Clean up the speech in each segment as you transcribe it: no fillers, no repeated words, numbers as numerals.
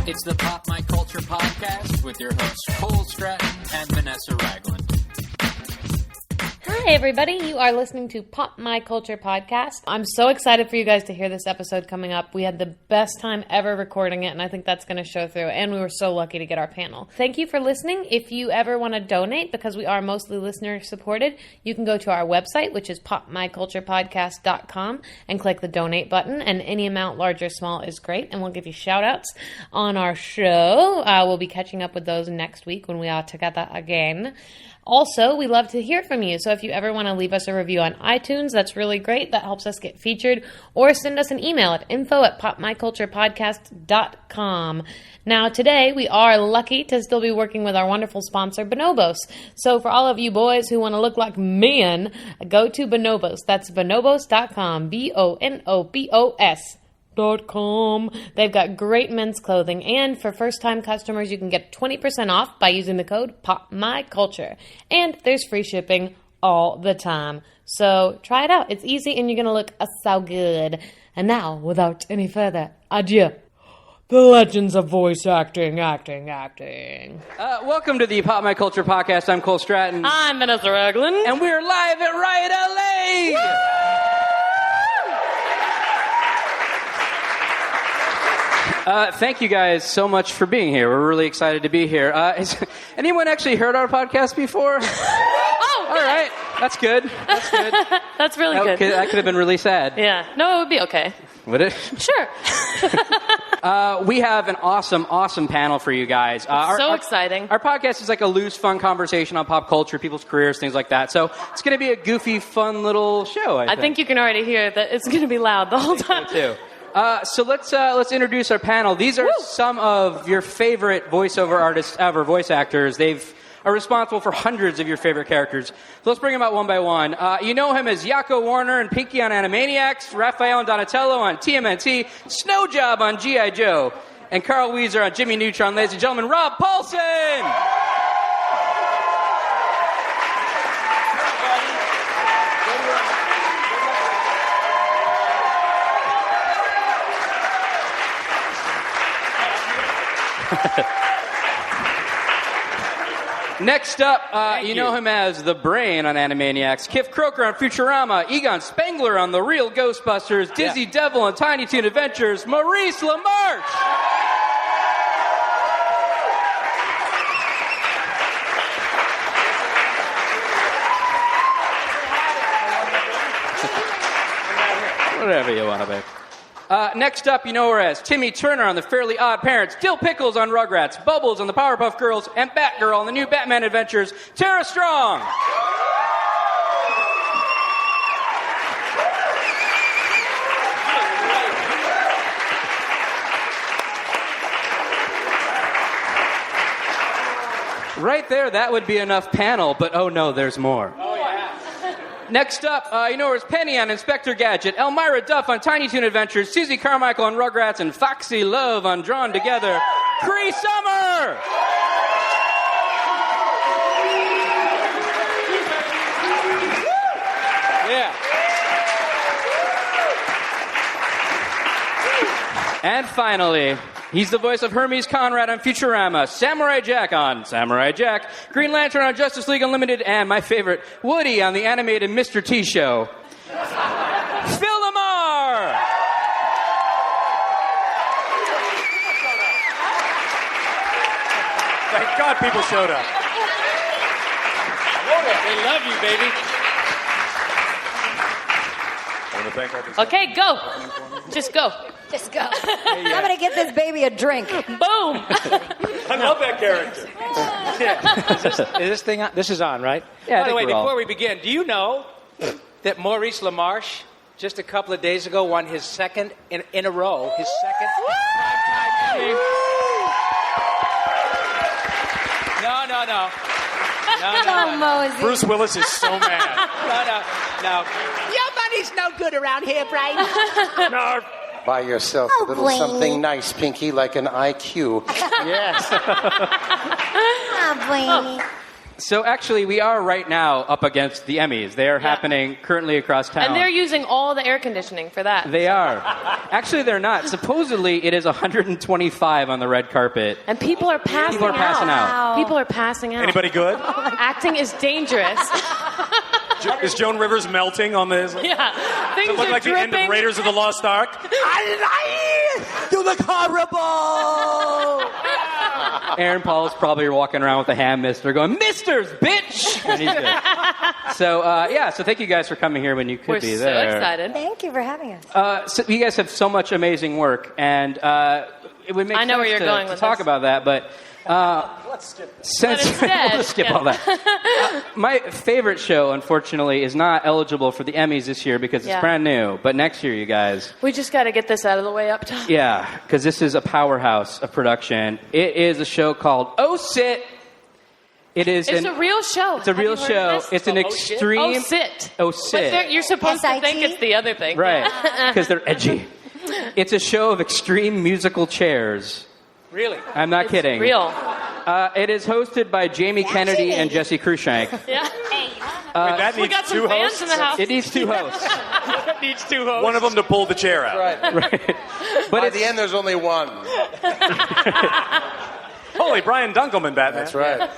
It's the Pop My Culture Podcast with your hosts Cole Stratton and Vanessa Ragland. Hi, everybody. You are listening to Pop My Culture Podcast. I'm so excited for you guys to hear this episode coming up. We had the best time ever recording it, and I think that's going to show through. And we were so lucky to get our panel. Thank you for listening. If you ever want to donate, because we are mostly listener-supported, you can go to our website, which is popmyculturepodcast.com, and click the donate button. And any amount, large or small, is great, and we'll give you shout-outs on our show. We'll be catching up with those next week when we are together again. Also, we love to hear from you, so if you ever want to leave us a review on iTunes, that's really great. That helps us get featured. Or send us an email at info@popmyculturepodcast.com. Now, today, we are lucky to still be working with our wonderful sponsor, Bonobos. So for all of you boys who want to look like men, go to Bonobos. That's bonobos.com, Bonobos. They've got great men's clothing, and for first-time customers, you can get 20% off by using the code POPMyCulture. And there's free shipping all the time. So try it out. It's easy, and you're going to look so good. And now, without any further ado, the legends of voice acting. Welcome to the Pop My Culture Podcast. I'm Cole Stratton. I'm Vanessa Ragland. And we're live at RIOT LA! Woo! Thank you guys so much for being here. We're really excited to be here. Has anyone actually heard our podcast before? Oh, all right. That's good. That's really good. That could have been really sad. Yeah. No, it would be okay. Would it? Sure. We have an awesome panel for you guys. Exciting. Our podcast is like a loose, fun conversation on pop culture, people's careers, things like that. So it's going to be a goofy, fun little show, I think you can already hear that it's going to be loud the whole time. So too. So let's introduce our panel. These are some of your favorite voiceover artists ever, voice actors. They are responsible for hundreds of your favorite characters. So let's bring them out one by one. You know him as Yakko Warner and Pinky on Animaniacs, Raphael and Donatello on TMNT, Snow Job on G.I. Joe, and Carl Wheezer on Jimmy Neutron. Ladies and gentlemen, Rob Paulsen! Next up, you know him as the Brain on Animaniacs, Kif Kroker on Futurama, Egon Spengler on The Real Ghostbusters, Dizzy Devil on Tiny Toon Adventures, Maurice LaMarche! Whatever you want to be. Next up, you know her as Timmy Turner on The Fairly Odd Parents, Dill Pickles on Rugrats, Bubbles on the Powerpuff Girls, and Batgirl on the new Batman Adventures, Tara Strong. Right there, that would be enough panel, but oh no, there's more. Next up, you know her as Penny on Inspector Gadget, Elmyra Duff on Tiny Toon Adventures, Susie Carmichael on Rugrats, and Foxxy Love on Drawn Together, Cree Summer! Yeah. And finally, he's the voice of Hermes Conrad on Futurama, Samurai Jack on Samurai Jack, Green Lantern on Justice League Unlimited, and my favorite, Woody on the animated Mr. T show, Phil LaMarr! Thank God people showed up. They love you, baby. I want to thank all these Okay, go. Just go. Just go. I'm going to get this baby a drink. Boom. I love that character. Is this thing on? This is on, right? Yeah, By the way, before we begin, do you know that Maurice LaMarche just a couple of days ago won his second in a row, his second primetime Emmy? No. Come on, Mosey. Bruce Willis is so mad. No. Your money's no good around here, Brian. No. Buy yourself a little something nice, Pinky, like an IQ. Yes. Oh, Blaney. So actually, we are right now up against the Emmys. They are happening currently across town. And they're using all the air conditioning for that. They are. Actually, they're not. Supposedly, it is 125 on the red carpet. And people are passing People are passing out. People are passing out. Anybody good? Acting is dangerous. Is Joan Rivers melting on this? Yeah. Things Does it look are like dripping. the end of Raiders of the Lost Ark? You look horrible. Aaron Paul is probably walking around with a hand mister going, "Misters, bitch!" And he's good. So, so thank you guys for coming here when you could We're be so there. excited. Thank you for having us. So you guys have so much amazing work, and it would make I know sense where you're to, going to with talk this. about that, but since instead, we'll skip all that. My favorite show, unfortunately, is not eligible for the Emmys this year because it's brand new. But next year, you guys. We just got to get this out of the way up top. Yeah, because this is a powerhouse of production. It is a show called Oh Sit. It's a real show. It's a real show. It's an extreme. Oh, sit. Oh, sit. But you're supposed to SIT? think it's the other thing. Right, because they're edgy. It's a show of extreme musical chairs. Really? I'm not kidding. Real. It is hosted by Jamie Kennedy and Jesse Cruikshank. Yeah. That We needs got two some fans hosts. in the house. It needs two hosts. It needs two hosts. One of them to pull the chair out. Right. But By the end, there's only one. Holy, Brian Dunkelman, Batman. That's right.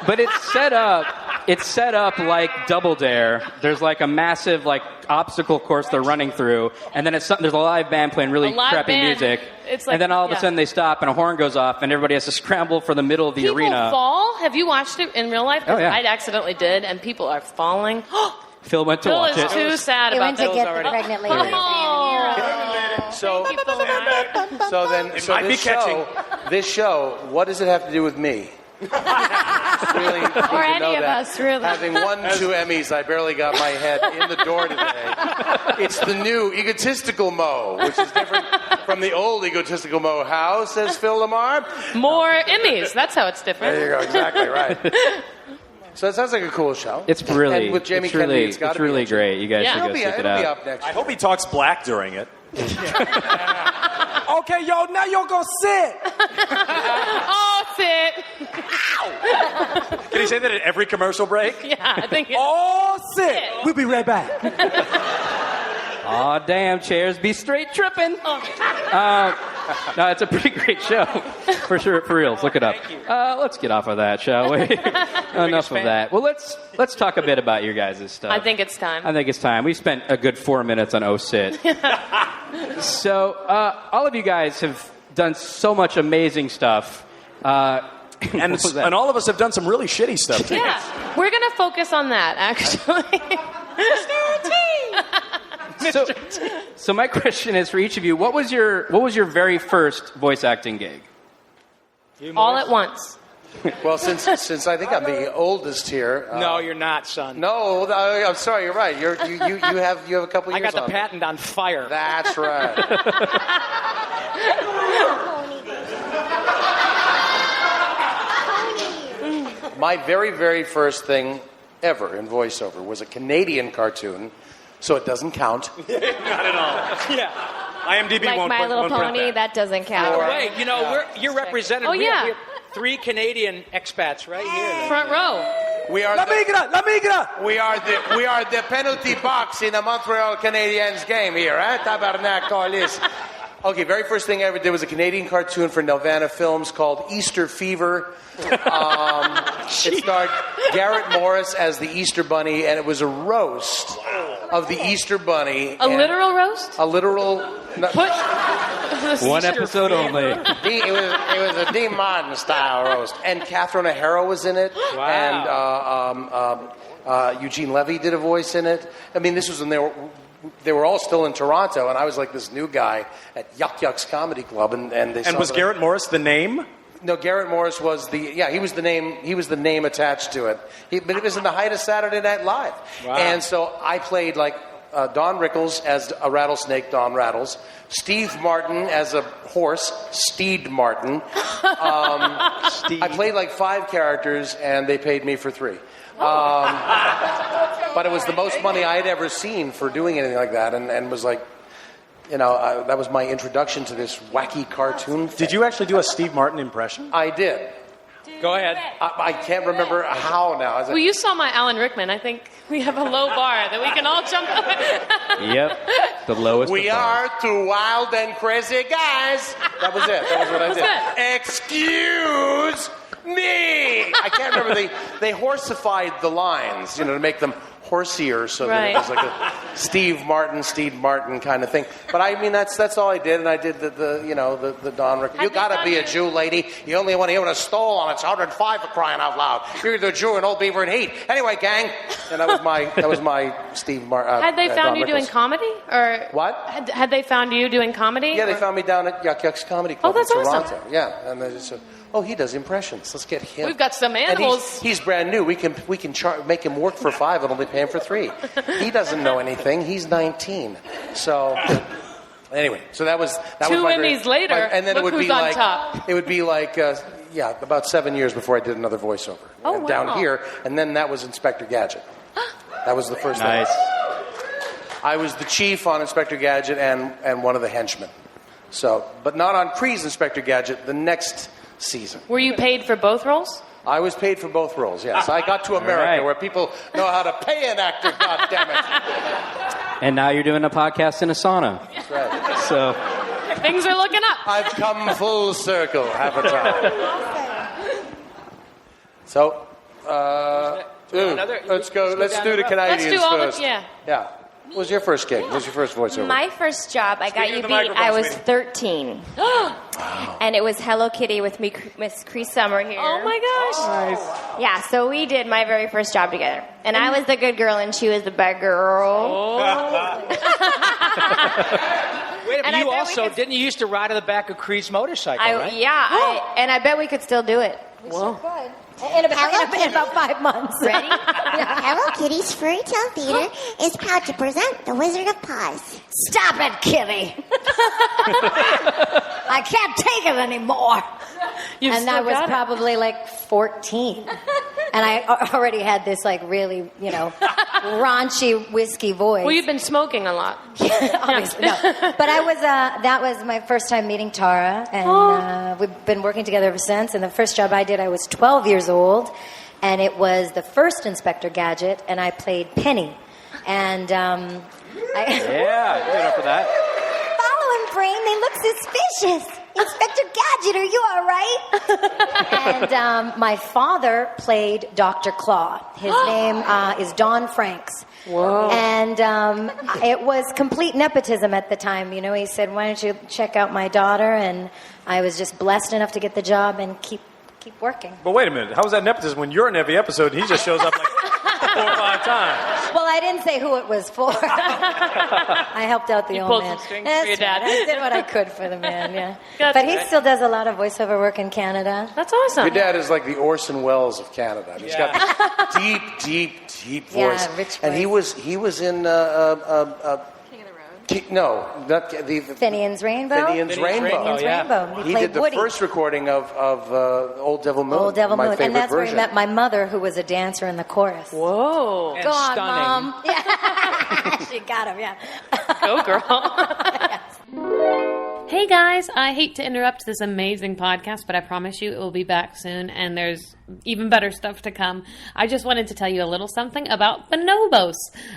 But it's set up like Double Dare. There's like a massive obstacle course they're running through, and then there's a live band playing really crappy band. music. It's and then all of a sudden they stop and a horn goes off and everybody has to scramble for the middle of the People arena. fall. Have you watched it in real life? 'Cause Oh, yeah. I accidentally did, and people are falling. Phil went to Phil watch is it. too sad He about went to those get already. the pregnant lady. So, Thank you, Phil LaMarr. so then, It so might be catching. this show, what does it have to do with me? Really need to Or any know of that. us, really. Having won 2 Emmys, I barely got my head in the door today. It's the new egotistical Mo, which is different from the old egotistical Mo. How, says Phil LaMarr? More Emmys. That's how it's different. There you go, exactly right. So it sounds like a cool show. It's really, and with Jamie it's Kennedy, really, it's gotta it's be really interesting. great. You guys Yeah. should go It'll be check it up out. next. I hope he talks black during it. Okay, yo, now you're gonna sit. Oh, sit. Can he say that at every commercial break? Yeah, I think it, Oh, sit. We'll be right back. Aw, damn, chairs be straight tripping. No, it's a pretty great show. For sure, for reals. Look it up. Let's get off of that, shall we? Enough of that. Well, let's talk a bit about your guys' stuff. I think it's time. I think it's time. We spent a good 4 minutes on Oh Sit. So, all of you guys have done so much amazing stuff. And what was that? and all of us have done some really shitty stuff, too. Yeah, we're going to focus on that, actually. So my question is for each of you: what was your very first voice acting gig? All at once. Well, since I think I'm the oldest here. No, you're not, son. No, I'm sorry. You're right. You have a couple I years. got the on me. patent on fire. That's right. My very, very first thing ever in voiceover was a Canadian cartoon, so it doesn't count. Not at all. Yeah. IMDb Like won't My print- Little won't print Pony, that. that doesn't count. Wait, you're represented. Oh, We yeah. have 3 Canadian expats right here. Front row. We are La migra. we are the penalty box in a Montreal Canadiens game here, eh? Tabarnak. Okay, very first thing I ever did was a Canadian cartoon for Nelvana Films called Easter Fever. It starred Garrett Morris as the Easter Bunny, and it was a roast of the Easter Bunny. A literal roast? A literal. One episode only. It was a Dean Martin style roast, and Catherine O'Hara was in it, and Eugene Levy did a voice in it. I mean, this was when they were all still in Toronto, and I was like this new guy at Yuck Yuck's Comedy Club, and they. And was Garrett Morris the name? No, Garrett Morris was he was the name. He was the name attached to it. But it was in the height of Saturday Night Live, and so I played like Don Rickles as a rattlesnake, Don Rattles. Steve Martin as a horse, Steed Martin. I played like 5 characters, and they paid me for 3. But it was the most money I had ever seen for doing anything like that, and was like, that was my introduction to this wacky cartoon thing. Did you actually do a Steve Martin impression? I did. Go ahead. I can't remember how now. Well, you saw my Alan Rickman. I think we have a low bar that we can all jump over. Yep. The lowest. We are two wild and crazy guys. That was it. That was what I did. Excuse me. I can't remember. They horsified the lines, to make them horsier, so that it was like a Steve Martin kind of thing. But I mean, that's all I did, and I did the Don Rick. You gotta be a Jew, lady. You only want to hear when a stole on it's 105 for crying out loud. You're the Jew and Old Beaver and Heat. Anyway, gang, and that was my Steve Martin. Had they found you doing comedy, or what? Had they found you doing comedy? Yeah, they found me down at Yuck Yuck's Comedy Club that's in Toronto. awesome. Yeah, and they just said, "Oh, he does impressions. Let's get him." We've got some animals. And he's brand new. We can make him work for $5 and only pay him for $3. He doesn't know anything. He's 19. So anyway, that was 2 Emmys later. And then look it would who's be on like top. it would be like about 7 years before I did another voiceover. Oh, wow. Down here, and then that was Inspector Gadget. That was the first nice. thing. I was the chief on Inspector Gadget and one of the henchmen. So, but not on Cree's Inspector Gadget. The next season. Were you paid for both roles? I was paid for both roles, yes. I got to America where people know how to pay an actor, goddammit. And now you're doing a podcast in a sauna. That's right. So things are looking up. I've come full circle, Avatar. So, let's go. Let's do the Canadians first. Yeah. What was your first gig? What was your first voiceover? My first job, I got you beat, I was 13. And it was Hello Kitty with Miss Cree Summer here. Oh my gosh. nice. Yeah, so we did my very first job together. And I was the good girl and she was the bad girl. Wait a minute, you also, didn't you used to ride on the back of Cree's motorcycle, right? Yeah, and I bet we could still do it. Whoa. In about 5 months. Ready? Hello Kitty's Fairy Tale Theater is proud to present The Wizard of Oz. Stop it, Kitty. I can't take it anymore. And I was probably like 14. And I already had this like really, raunchy whiskey voice. Well, you've been smoking a lot. Obviously, no. But I was, that was my first time meeting Tara. And we've been working together ever since. And the first job I did, I was 12 years old. And it was the first Inspector Gadget. And I played Penny. And Yeah, give it up for that. Follow him, Brain. They look suspicious. Inspector Gadget, are you all right? And my father played Dr. Claw. His name is Don Franks. Whoa. And it was complete nepotism at the time. He said, why don't you check out my daughter? And I was just blessed enough to get the job and keep working. But wait a minute. How is that nepotism when you're in every episode and he just shows up like 4 or 5 times? Well, I didn't say who it was for. I helped out the You old pulled man. some strings for your dad. I did what I could for the man, yeah. That's But he right. still does a lot of voiceover work in Canada. That's awesome. Your dad is like the Orson Welles of Canada. He's got this deep voice. Yeah, rich And he voice. was in no, not the Finian's Rainbow. Finian's Rainbow. Finian's Rainbow. He played did the Woody. first recording of Old Devil Moon. Old Devil my Moon. favorite And that's where version. he met my mother, who was a dancer in the chorus. Whoa. And Go on, stunning. Mom. Yeah. She got him, yeah. Go, girl. Hey guys, I hate to interrupt this amazing podcast, but I promise you it will be back soon, and there's even better stuff to come. I just wanted to tell you a little something about Bonobos.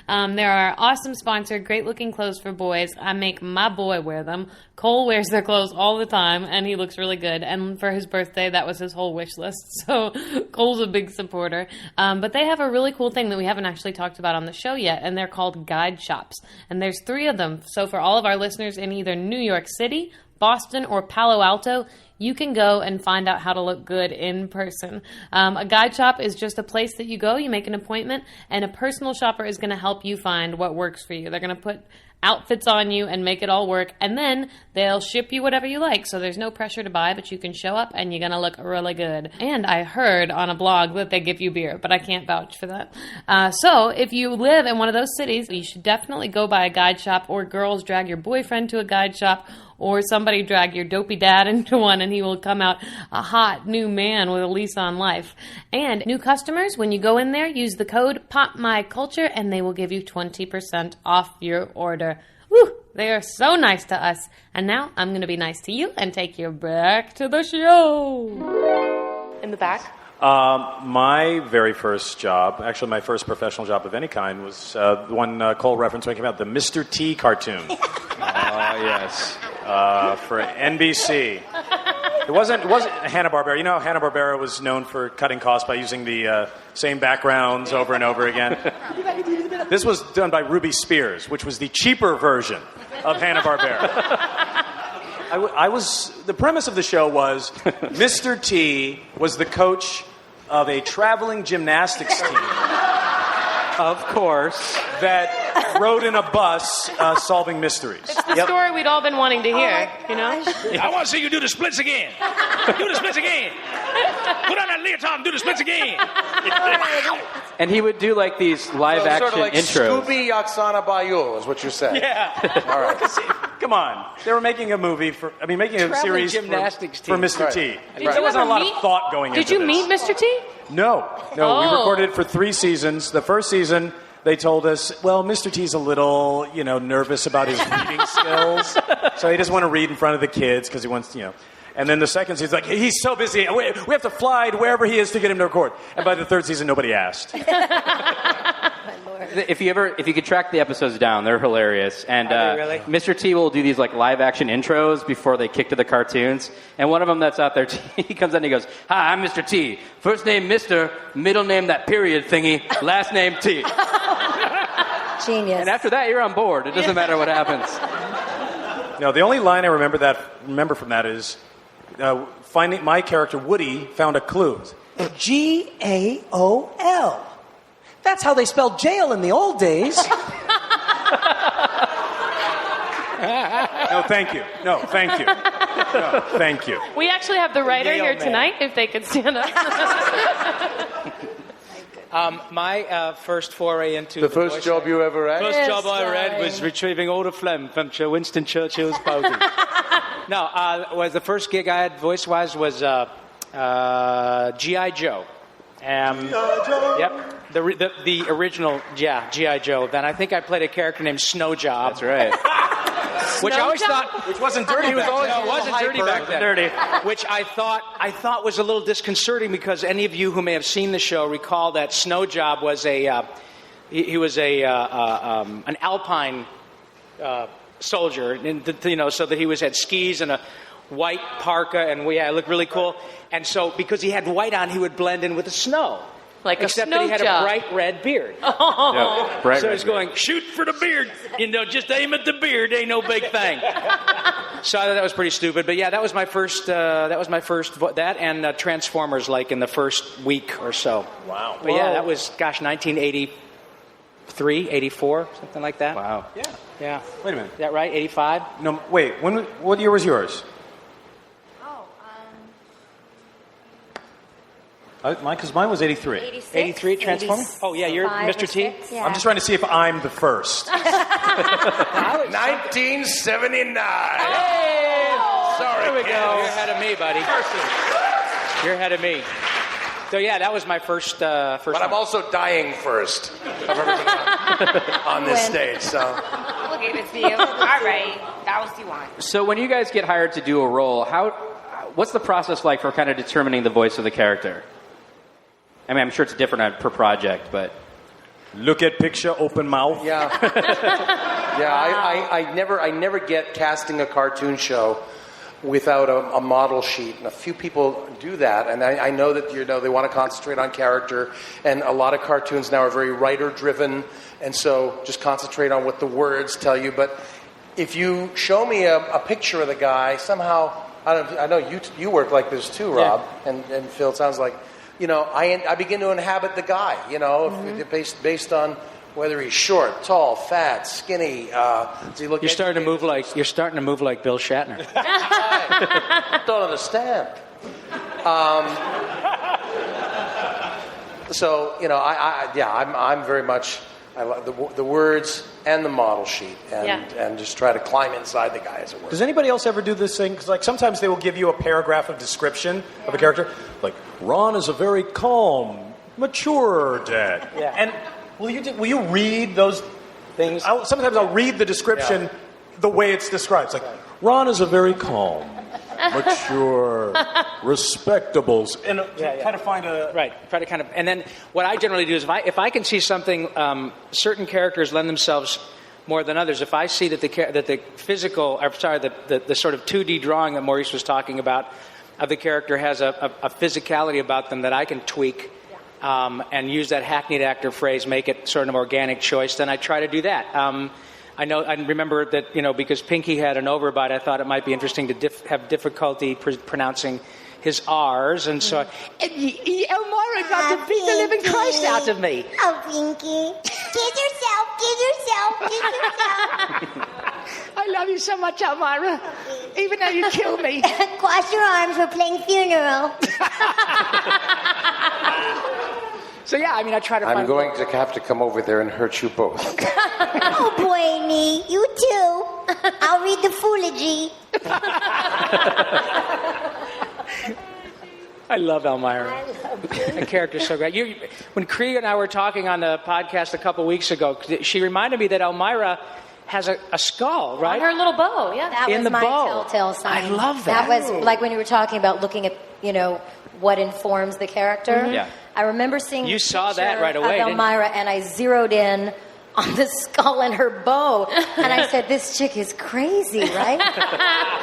They're our awesome sponsor, great looking clothes for boys. I make my boy wear them. Cole wears their clothes all the time, and he looks really good. And for his birthday, that was his whole wish list. So Cole's a big supporter. But they have a really cool thing that we haven't actually talked about on the show yet, and they're called guide shops. And there's 3 of them. So for all of our listeners in either New York City, Boston, or Palo Alto, you can go and find out how to look good in person. A guide shop is just a place that you go, you make an appointment, and a personal shopper is going to help you find what works for you. They're going to put outfits on you and make it all work, and then they'll ship you whatever you like. So there's no pressure to buy, but you can show up and you're going to look really good. And I heard on a blog that they give you beer, but I can't vouch for that. So if you live in one of those cities, you should definitely go by a guide shop, or girls drag your boyfriend to a guide shop, or somebody drag your dopey dad into one, and he will come out a hot new man with a lease on life. And new customers, when you go in there, use the code POPMyCulture, and they will give you 20% off your order. Woo! They are so nice to us. And now I'm going to be nice to you and take you back to the show. in the back? My very first job, actually my first professional job of any kind, was the one Cole referenced when it came out, the Mr. T cartoon. Yes. For NBC. It wasn't Hanna-Barbera. You know, Hanna-Barbera was known for cutting costs by using the same backgrounds over and over again. This was done by Ruby Spears, which was the cheaper version of Hanna-Barbera. The premise of the show was Mr. T was the coach of a traveling gymnastics team. Of course. That rode in a bus solving mysteries. It's the story we'd all been wanting to hear, you know? I want to see you do the splits again. Do the splits again. Put on that leotard and do the splits again. And he would do like these live action sort of like intros. Scooby Oksana Bayou is what you're saying. Yeah. All right. Come on. They were making a movie making a series gymnastics for team. Mr. T. Did There wasn't a lot of thought going into this. Did you meet Mr. T? No. We recorded it for 3 seasons. The first season, they told us, well, Mr. T's a little, nervous about his reading skills. So he doesn't want to read in front of the kids because he wants, And then the second season, like, he's so busy. We have to fly to wherever he is to get him to record. And by the third season, nobody asked. If you could track the episodes down, they're hilarious. And really? Mr. T will do these like live action intros before they kick to the cartoons. And one of them that's out there, he comes in and he goes, "Hi, I'm Mr. T. First name Mr., middle name that period thingy, last name T." Genius. And after that, you're on board. It doesn't matter what happens. No, the only line I remember from that is finding my character Woody found a clue. Gaol. That's how they spelled jail in the old days. No, thank you. No, thank you. No, thank you. We actually have the writer here tonight, if they could stand up. My first foray into the first job you ever had? First job I read was retrieving all the phlegm from Winston Churchill's pouty. No, was the first gig I had voice-wise was G.I. Joe. Yep. The original, G.I. Joe. Then I think I played a character named Snow Job. That's right. Which I always thought, which wasn't dirty. It wasn't dirty back then. Dirty. Which I thought was a little disconcerting because any of you who may have seen the show recall that Snow Job was an Alpine soldier, and so that he had skis and a white parka, and I looked really cool. And so because he had white on, he would blend in with the snow. Except that he had a bright red beard. Yeah, bright so red he's going, shoot for the beard. Just aim at the beard. Ain't no big thing. So I thought that was pretty stupid. But yeah, that was my first. That and Transformers, like in the first week or so. Wow. But yeah, that was 1983, 84, something like that. Wow. Yeah. Wait a minute. Is that right? 85? No, wait. What year was yours? Because mine was 83. 83 Transformers? Oh, yeah, you're Mr. T? Yeah. I'm just trying to see if I'm the first. 1979. Hey! Sorry, There we go. kids. You're ahead of me, buddy. You're ahead of me. So, yeah, that was my first But I'm also dying first of everybody on this stage, so. We'll give it to you. All right. That was you want. So when you guys get hired to do a role, what's the process like for kind of determining the voice of the character? I mean, I'm sure it's different per project, but... Look at picture, open mouth. Yeah. I never get casting a cartoon show without a model sheet. And a few people do that, and I know that they want to concentrate on character, and a lot of cartoons now are very writer-driven, and so just concentrate on what the words tell you. But if you show me a picture of the guy, somehow... I know you work like this too, Rob, and Phil. It sounds like, I begin to inhabit the guy. Based on whether he's short, tall, fat, skinny. Does he look? You're starting to move like Bill Shatner. I don't understand. I'm very much. I like the words and the model sheet, and just try to climb inside the guy, as it were. Does anybody else ever do this thing? Because sometimes they will give you a paragraph of description of a character, like Ron is a very calm, mature dad. Yeah. And will you read those things? Sometimes I'll read the description the way it's described. It's like Ron is a very calm, mature, respectables, and try to find a try to kind of. And then what I generally do is if I can see something, certain characters lend themselves more than others. If I see that the physical, the sort of 2D drawing that Maurice was talking about of the character has a physicality about them that I can tweak. And use that hackneyed actor phrase, make it sort of an organic choice, then I try to do that. I remember that, because Pinky had an overbite, I thought it might be interesting to have difficulty pronouncing his R's, and so Elmyra got to beat the living Christ out of me. Oh, Pinky. Get yourself. I love you so much, Elmyra. Even though you killed me. Cross your arms, we're playing funeral. So yeah, I try to. I'm going to have to come over there and hurt you both. Oh boy, me, you too. I'll read the Foology. I love Elmyra. The character's so great. When Cree and I were talking on the podcast a couple weeks ago, she reminded me that Elmyra has a skull, right? On her little bow, yeah. That was my telltale sign. I love that. That was like when you were talking about looking at, what informs the character. Mm-hmm. Yeah. I remember seeing you saw picture that right away, of Elmyra, and I zeroed in on the skull and her bow, and I said, "This chick is crazy, right?"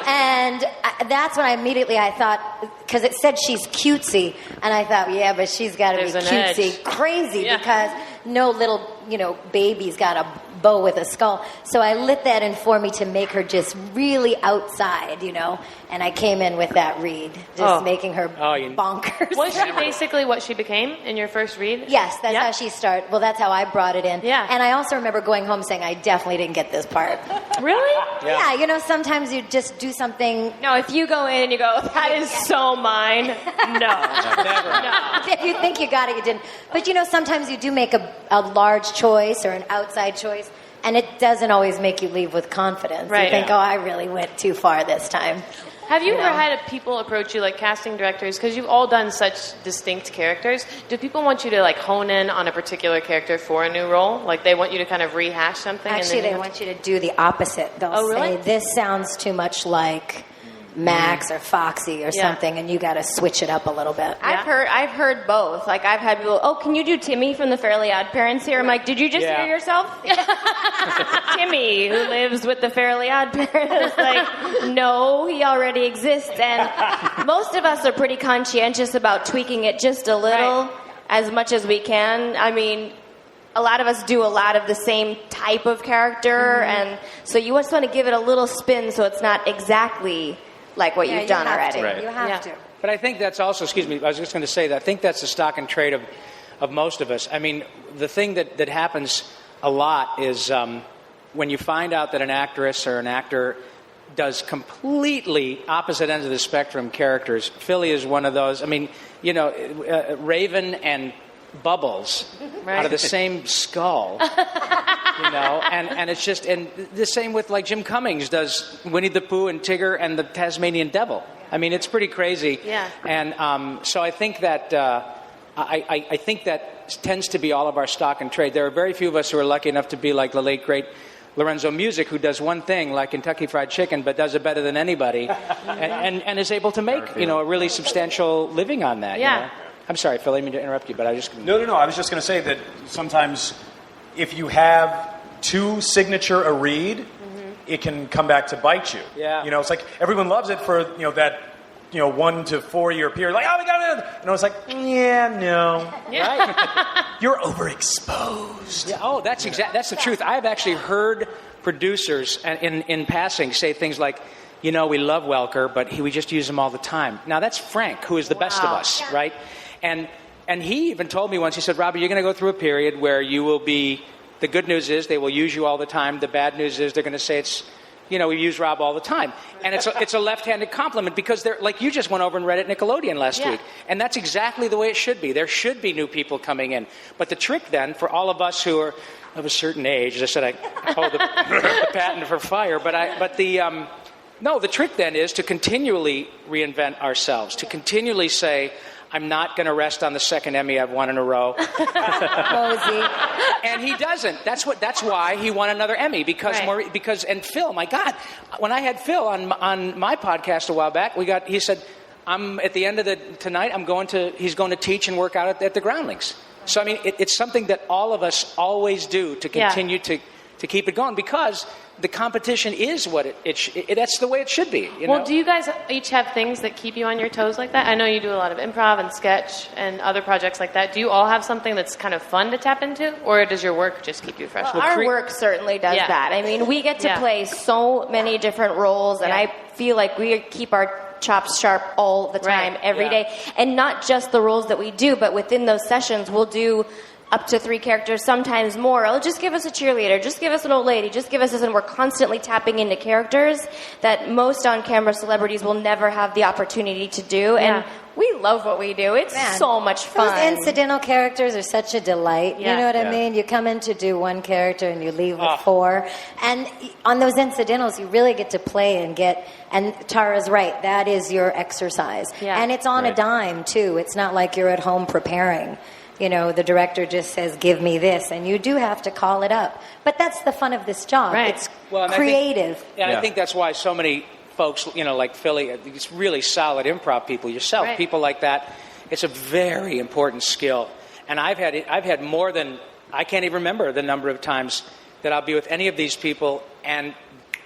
And that's when I thought, because it said she's cutesy, and I thought, yeah, but she's got to be cutesy, crazy, because no little, baby's got a bow with a skull. So I lit that in for me to make her just really outside, and I came in with that read, just making her bonkers. Was she basically what she became in your first read? Yes, that's how she started. Well, that's how I brought it in. Yeah. And I also remember going home saying, I definitely didn't get this part. Really? Yeah, sometimes you just do something. No, if you go in and you go, that is so mine. No. Never. No. If you think you got it, you didn't. But, sometimes you do make a large choice or an outside choice, and it doesn't always make you leave with confidence. Right. You think, I really went too far this time. Have you ever had people approach you, like casting directors, because you've all done such distinct characters? Do people want you to hone in on a particular character for a new role? Like they want you to kind of rehash something? Actually, they want you to do the opposite. They'll say, this sounds too much like Max or Foxy or something, and you got to switch it up a little bit. I've heard both. Like I've had people, can you do Timmy from the Fairly Odd Parents here? I'm like, did you just hear yourself? Timmy, who lives with the Fairly Odd Parents. Like, no, he already exists. And most of us are pretty conscientious about tweaking it just a little, as much as we can. A lot of us do a lot of the same type of character, and so you just want to give it a little spin so it's not exactly like what you've done already. Right. You have to. But I think that's also, I was just going to say that I think that's the stock and trade of most of us. The thing that happens a lot is when you find out that an actress or an actor does completely opposite ends of the spectrum characters. Philly is one of those. Raven and Bubbles out of the same skull, and it's just, and the same with like Jim Cummings does Winnie the Pooh and Tigger and the Tasmanian Devil. It's pretty crazy. Yeah. And so I think that I think that tends to be all of our stock and trade. There are very few of us who are lucky enough to be like the late great Lorenzo Music, who does one thing like Kentucky Fried Chicken, but does it better than anybody, and is able to make a really substantial living on that. Yeah. I'm sorry, Phil, I didn't mean to interrupt you, but I just... No. I was just going to say that sometimes if you have too signature a read, it can come back to bite you. Yeah. It's like everyone loves it for, that, 1 to 4 year period. Like, we got it. And I was like, no. Right. You're overexposed. Yeah, that's the truth. I've actually heard producers in passing say things like, we love Welker, but we just use him all the time. Now, that's Frank, who is the best of us, right? And he even told me once, he said, Robbie, you're going to go through a period where you will be, the good news is they will use you all the time. The bad news is they're going to say it's, we use Rob all the time. And it's a left-handed compliment because they're, like you just went over and read at Nickelodeon last week. And that's exactly the way it should be. There should be new people coming in. But the trick then, for all of us who are of a certain age, as I said, I hold the patent for fire, the trick then is to continually reinvent ourselves, to continually say, I'm not going to rest on the second Emmy I've won in a row. Cozy. And he doesn't. That's why he won another Emmy because and Phil, my God, when I had Phil on my podcast a while back, he said, I'm at the end of tonight. He's going to teach and work out at the Groundlings. So I mean, it's something that all of us always do to continue to keep it going because the competition is what that's the way it should be. You know? Do you guys each have things that keep you on your toes like that? I know you do a lot of improv and sketch and other projects like that. Do you all have something that's kind of fun to tap into, or does your work just keep you fresh? Well, our work certainly does that. I mean, we get to play so many different roles, and I feel like we keep our chops sharp all the time, every day. And not just the roles that we do, but within those sessions, we'll do up to 3 characters, sometimes more. Oh, just give us a cheerleader, just give us an old lady, just give us this, and we're constantly tapping into characters that most on-camera celebrities will never have the opportunity to do, and we love what we do. It's so much fun. Those incidental characters are such a delight. You know what I mean? You come in to do one character and you leave with 4. And on those incidentals, you really get to play and Tara's right, that is your exercise. Yeah. And it's on a dime, too. It's not like you're at home preparing. You know, the director just says, give me this, and you do have to call it up. But that's the fun of this job. Right. It's creative. I think that's why so many folks, you know, like Philly, these really solid improv people, yourself, people like that, it's a very important skill. And I've had more than, I can't even remember the number of times that I'll be with any of these people, and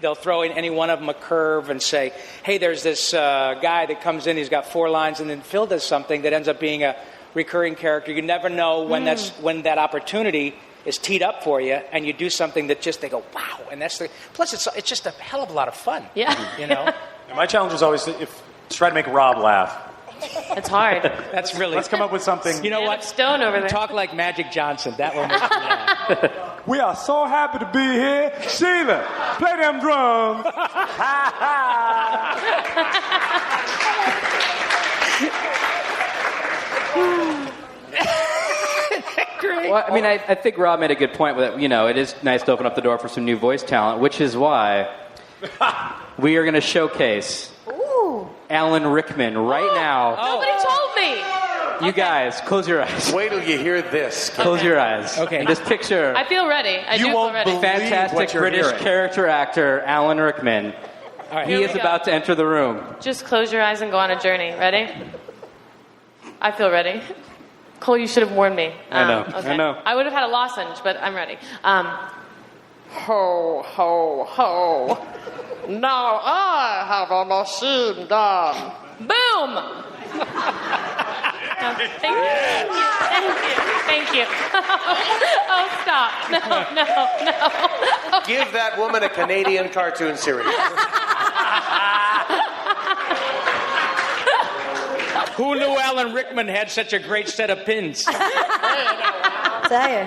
they'll throw in any one of them a curve and say, hey, there's this guy that comes in, he's got 4 lines, and then Phil does something that ends up being a recurring character. You never know when when that opportunity is teed up for you, and you do something that just they go wow, and plus it's just a hell of a lot of fun. Yeah, you know. And my challenge is always to try to make Rob laugh. It's hard. Let's come up with something. You know what? Stone over there. Talk like Magic Johnson. That will make me laugh. We are so happy to be here. Sheila, play them drums. Great. Well, I mean, I think Rob made a good point with it. You know, it is nice to open up the door for some new voice talent, which is why we are going to showcase Alan Rickman right now. Nobody told me. You guys, close your eyes. Wait till you hear this. Close your eyes. Okay. And just picture. I feel ready. I do feel ready. Fantastic British character actor Alan Rickman. All right. He is about to enter the room. Just close your eyes and go on a journey. Ready? I feel ready. Cole, you should have warned me. I know. Okay. I know. I would have had a lozenge, but I'm ready. Ho, ho, ho. Now I have a machine gun. Boom! Thank you. Oh, stop. No. Give that woman a Canadian cartoon series. Who knew Alan Rickman had such a great set of pins? Tell you.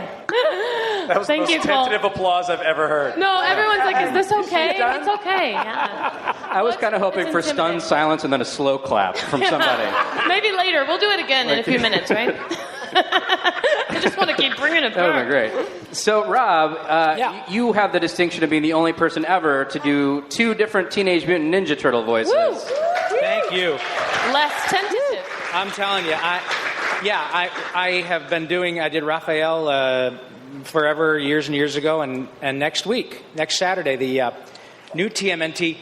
That was the most tentative applause I've ever heard. No, everyone's like, is this okay? It's okay. Yeah. I was kind of hoping for stunned silence and then a slow clap from somebody. Maybe later. We'll do it again in a few minutes, right? I just want to keep bringing it back. That would be great. So, Rob, you have the distinction of being the only person ever to do 2 different Teenage Mutant Ninja Turtle voices. Woo! Thank you. Less tentative. I'm telling you, I have been doing. I did Raphael forever, years and years ago, and next Saturday, the new TMNT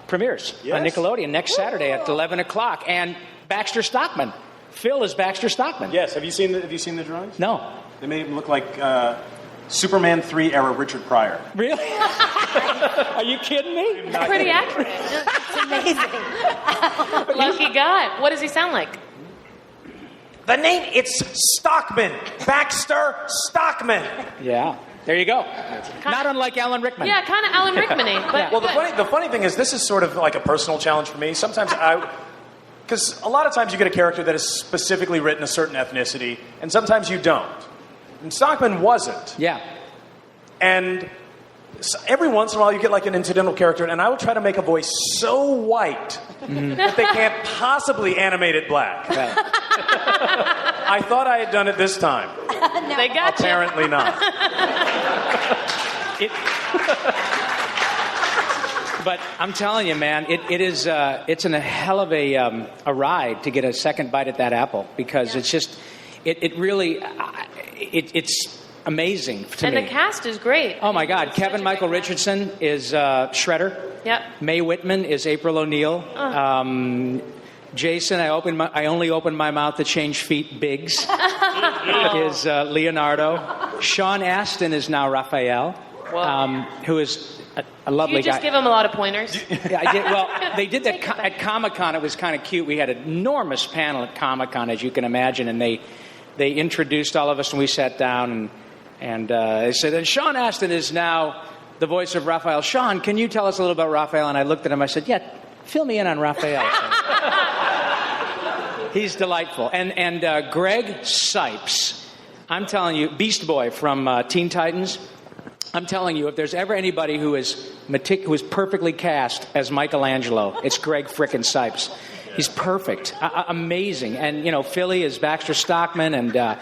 premieres on Nickelodeon next Saturday at 11 o'clock, and Baxter Stockman. Phil is Baxter Stockman. Yes. Have you seen the drawings? No. They made him look like Superman 3 era Richard Pryor. Really? Are you kidding me? It's pretty accurate. It's amazing. Lucky guy. What does he sound like? The name, it's Stockman. Baxter Stockman. Yeah. There you go. Not unlike Alan Rickman. Yeah, kind of Alan Rickman-y. But Well, the funny thing is, this is sort of like a personal challenge for me. Sometimes because a lot of times you get a character that is specifically written a certain ethnicity, and sometimes you don't. And Stockman wasn't. Yeah. And every once in a while you get like an incidental character, and I will try to make a voice so white that they can't possibly animate it black. Right. I thought I had done it this time. No. They got Apparently not. But I'm telling you, man, it's a hell of a ride to get a second bite at that apple because it's just it's amazing to me. And the cast is great. Oh my God, Kevin Michael Richardson is Shredder. Yep. Mae Whitman is April O'Neil. Jason, I only opened my mouth to change feet. Biggs is Leonardo. Sean Astin is now Raphael, who is a lovely guy. You just give him a lot of pointers. Yeah, I did. Well, they did that at Comic-Con. It was kind of cute. We had an enormous panel at Comic-Con, as you can imagine, and they introduced all of us, and we sat down, and they said, and Sean Astin is now the voice of Raphael. Sean, can you tell us a little about Raphael? And I looked at him. I said, yeah, fill me in on Raphael. He's delightful. And Greg Sipes, I'm telling you, Beast Boy from Teen Titans. I'm telling you, if there's ever anybody who is perfectly cast as Michelangelo, it's Greg frickin' Sipes. He's perfect, amazing. And Philly is Baxter Stockman, and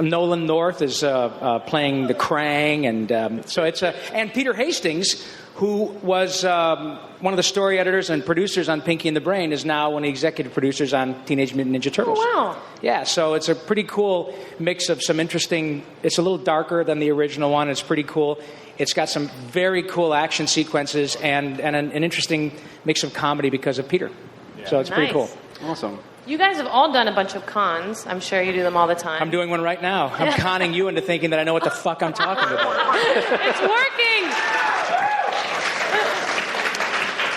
Nolan North is playing the Krang, and so it's and Peter Hastings, who was one of the story editors and producers on Pinky and the Brain, is now one of the executive producers on Teenage Mutant Ninja Turtles. Oh, wow. Yeah, so it's a pretty cool mix of some interesting... It's a little darker than the original one. It's pretty cool. It's got some very cool action sequences and an interesting mix of comedy because of Peter. Yeah. So it's pretty cool. Awesome. You guys have all done a bunch of cons. I'm sure you do them all the time. I'm doing one right now. I'm conning you into thinking that I know what the fuck I'm talking about. It's working!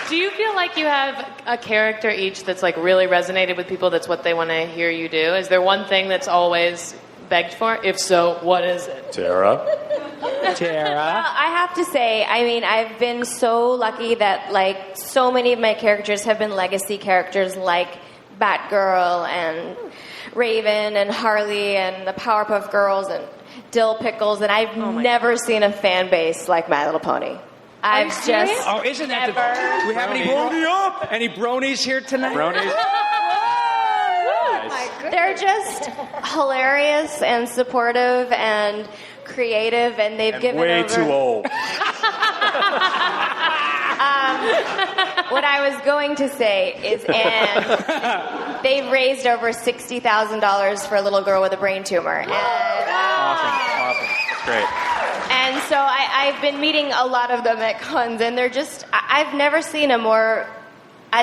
Do you feel like you have a character each that's like really resonated with people, that's what they want to hear you do? Is there one thing that's always begged for? If so, what is it? Tara. Well, I have to say, I mean, I've been so lucky that like so many of my characters have been legacy characters like Batgirl and Raven and Harley and the Powerpuff Girls and Dill Pickles, and I've never seen a fan base like My Little Pony. I've just isn't that do we have any bronies here tonight? Bronies. Nice. They're just hilarious and supportive and creative, and they've given way over... too old. What I was going to say is, and they've raised over $60,000 for a little girl with a brain tumor. And, Awesome. That's great. And so I've been meeting a lot of them at cons, and they're just, I've never seen a more,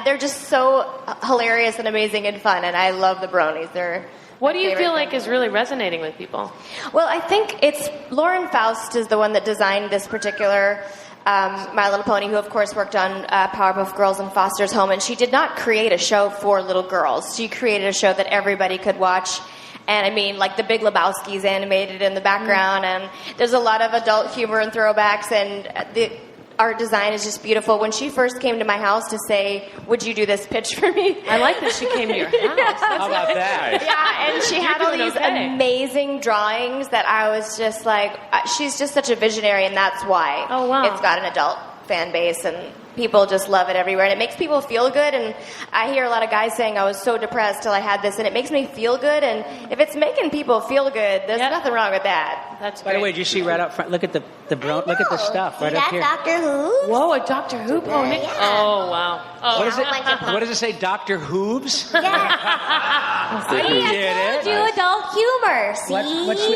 they're just so hilarious and amazing and fun, and I love the bronies. They're What do you feel like is really resonating with people? Well, I think it's, Lauren Faust is the one that designed this particular My Little Pony, who of course worked on Powerpuff Girls and Foster's Home, and she did not create a show for little girls. She created a show that everybody could watch. And I mean, like the Big Lebowski's animated in the background, and there's a lot of adult humor and throwbacks, and the art design is just beautiful. When she first came to my house to say, would you do this pitch for me? I like that she came to your house. How about that? Yeah, and she had all these amazing drawings that I was just like, she's just such a visionary, and that's why it's got an adult fan base, and people just love it everywhere, and it makes people feel good. And I hear a lot of guys saying, I was so depressed till I had this, and it makes me feel good. And if it's making people feel good, there's nothing wrong with that. That's By the way, did you see right up front? Look at the look at the stuff right up here. Doctor Who? Whoa, a Doctor Who pony? Yeah. Oh, wow. Oh. What is it? What does it say? Dr. Hooves? Yeah. See, You get I it? told you adult humor. See?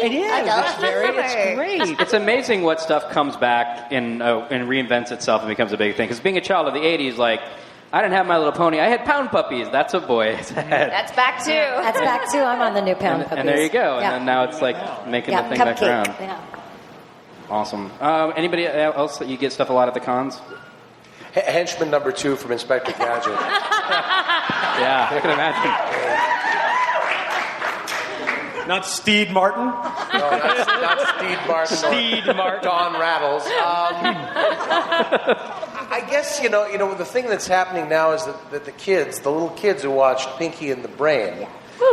It is. Adult It's great. It's amazing what stuff comes back and reinvents itself and becomes a big thing. Because being a child of the 80s, like, I didn't have My Little Pony. I had Pound Puppies. That's what boys had. That's back too. That's back too. I'm on the new Pound Puppies. And there you go. Yeah. And then now it's like making the thing back around. Yeah. Awesome. Anybody else that you get stuff a lot at the cons? Henchman number 2 from Inspector Gadget. Yeah, I can imagine. Not Steed Martin? No, not Steed Martin. Steed Martin. Don Rattles. I guess, you know, the thing that's happening now is that the kids, the little kids who watched Pinky and the Brain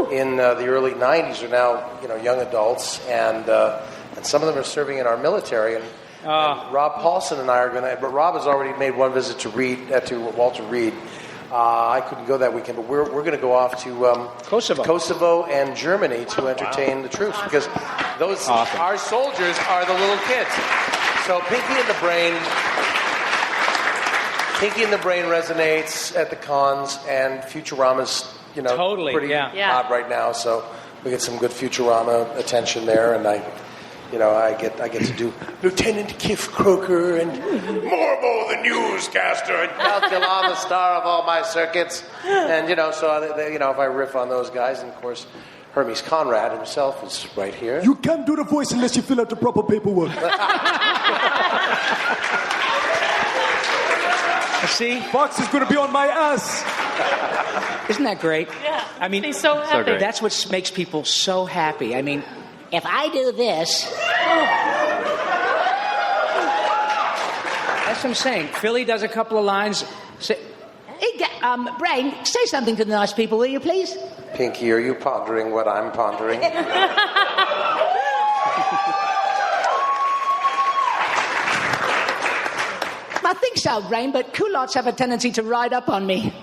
in the early 90s are now, young adults, and some of them are serving in our military. And Rob Paulsen and I are going to, but Rob has already made one visit to Walter Reed. I couldn't go that weekend, but we're going to go off to Kosovo and Germany to entertain the troops, because our soldiers are the little kids. So Pinky and the Brain Pinky and the Brain resonates at the cons, and Futurama's, Totally, pretty yeah. hot right now. So we get some good Futurama attention there, and I get to do Lieutenant Kif Kroker and Morbo the newscaster and Calculon the star of all my circuits, and so if I riff on those guys, and of course Hermes Conrad himself is right here. You can't do the voice unless you fill out the proper paperwork. See? Fox is going to be on my ass. Isn't that great? Yeah. I mean, he's so happy. great. That's what makes people so happy. I mean, If I do this, that's what I'm saying. Philly does a couple of lines. Brain, say something to the nice people, will you, please? Pinky, are you pondering what I'm pondering? I think so, Brain, but culottes have a tendency to ride up on me.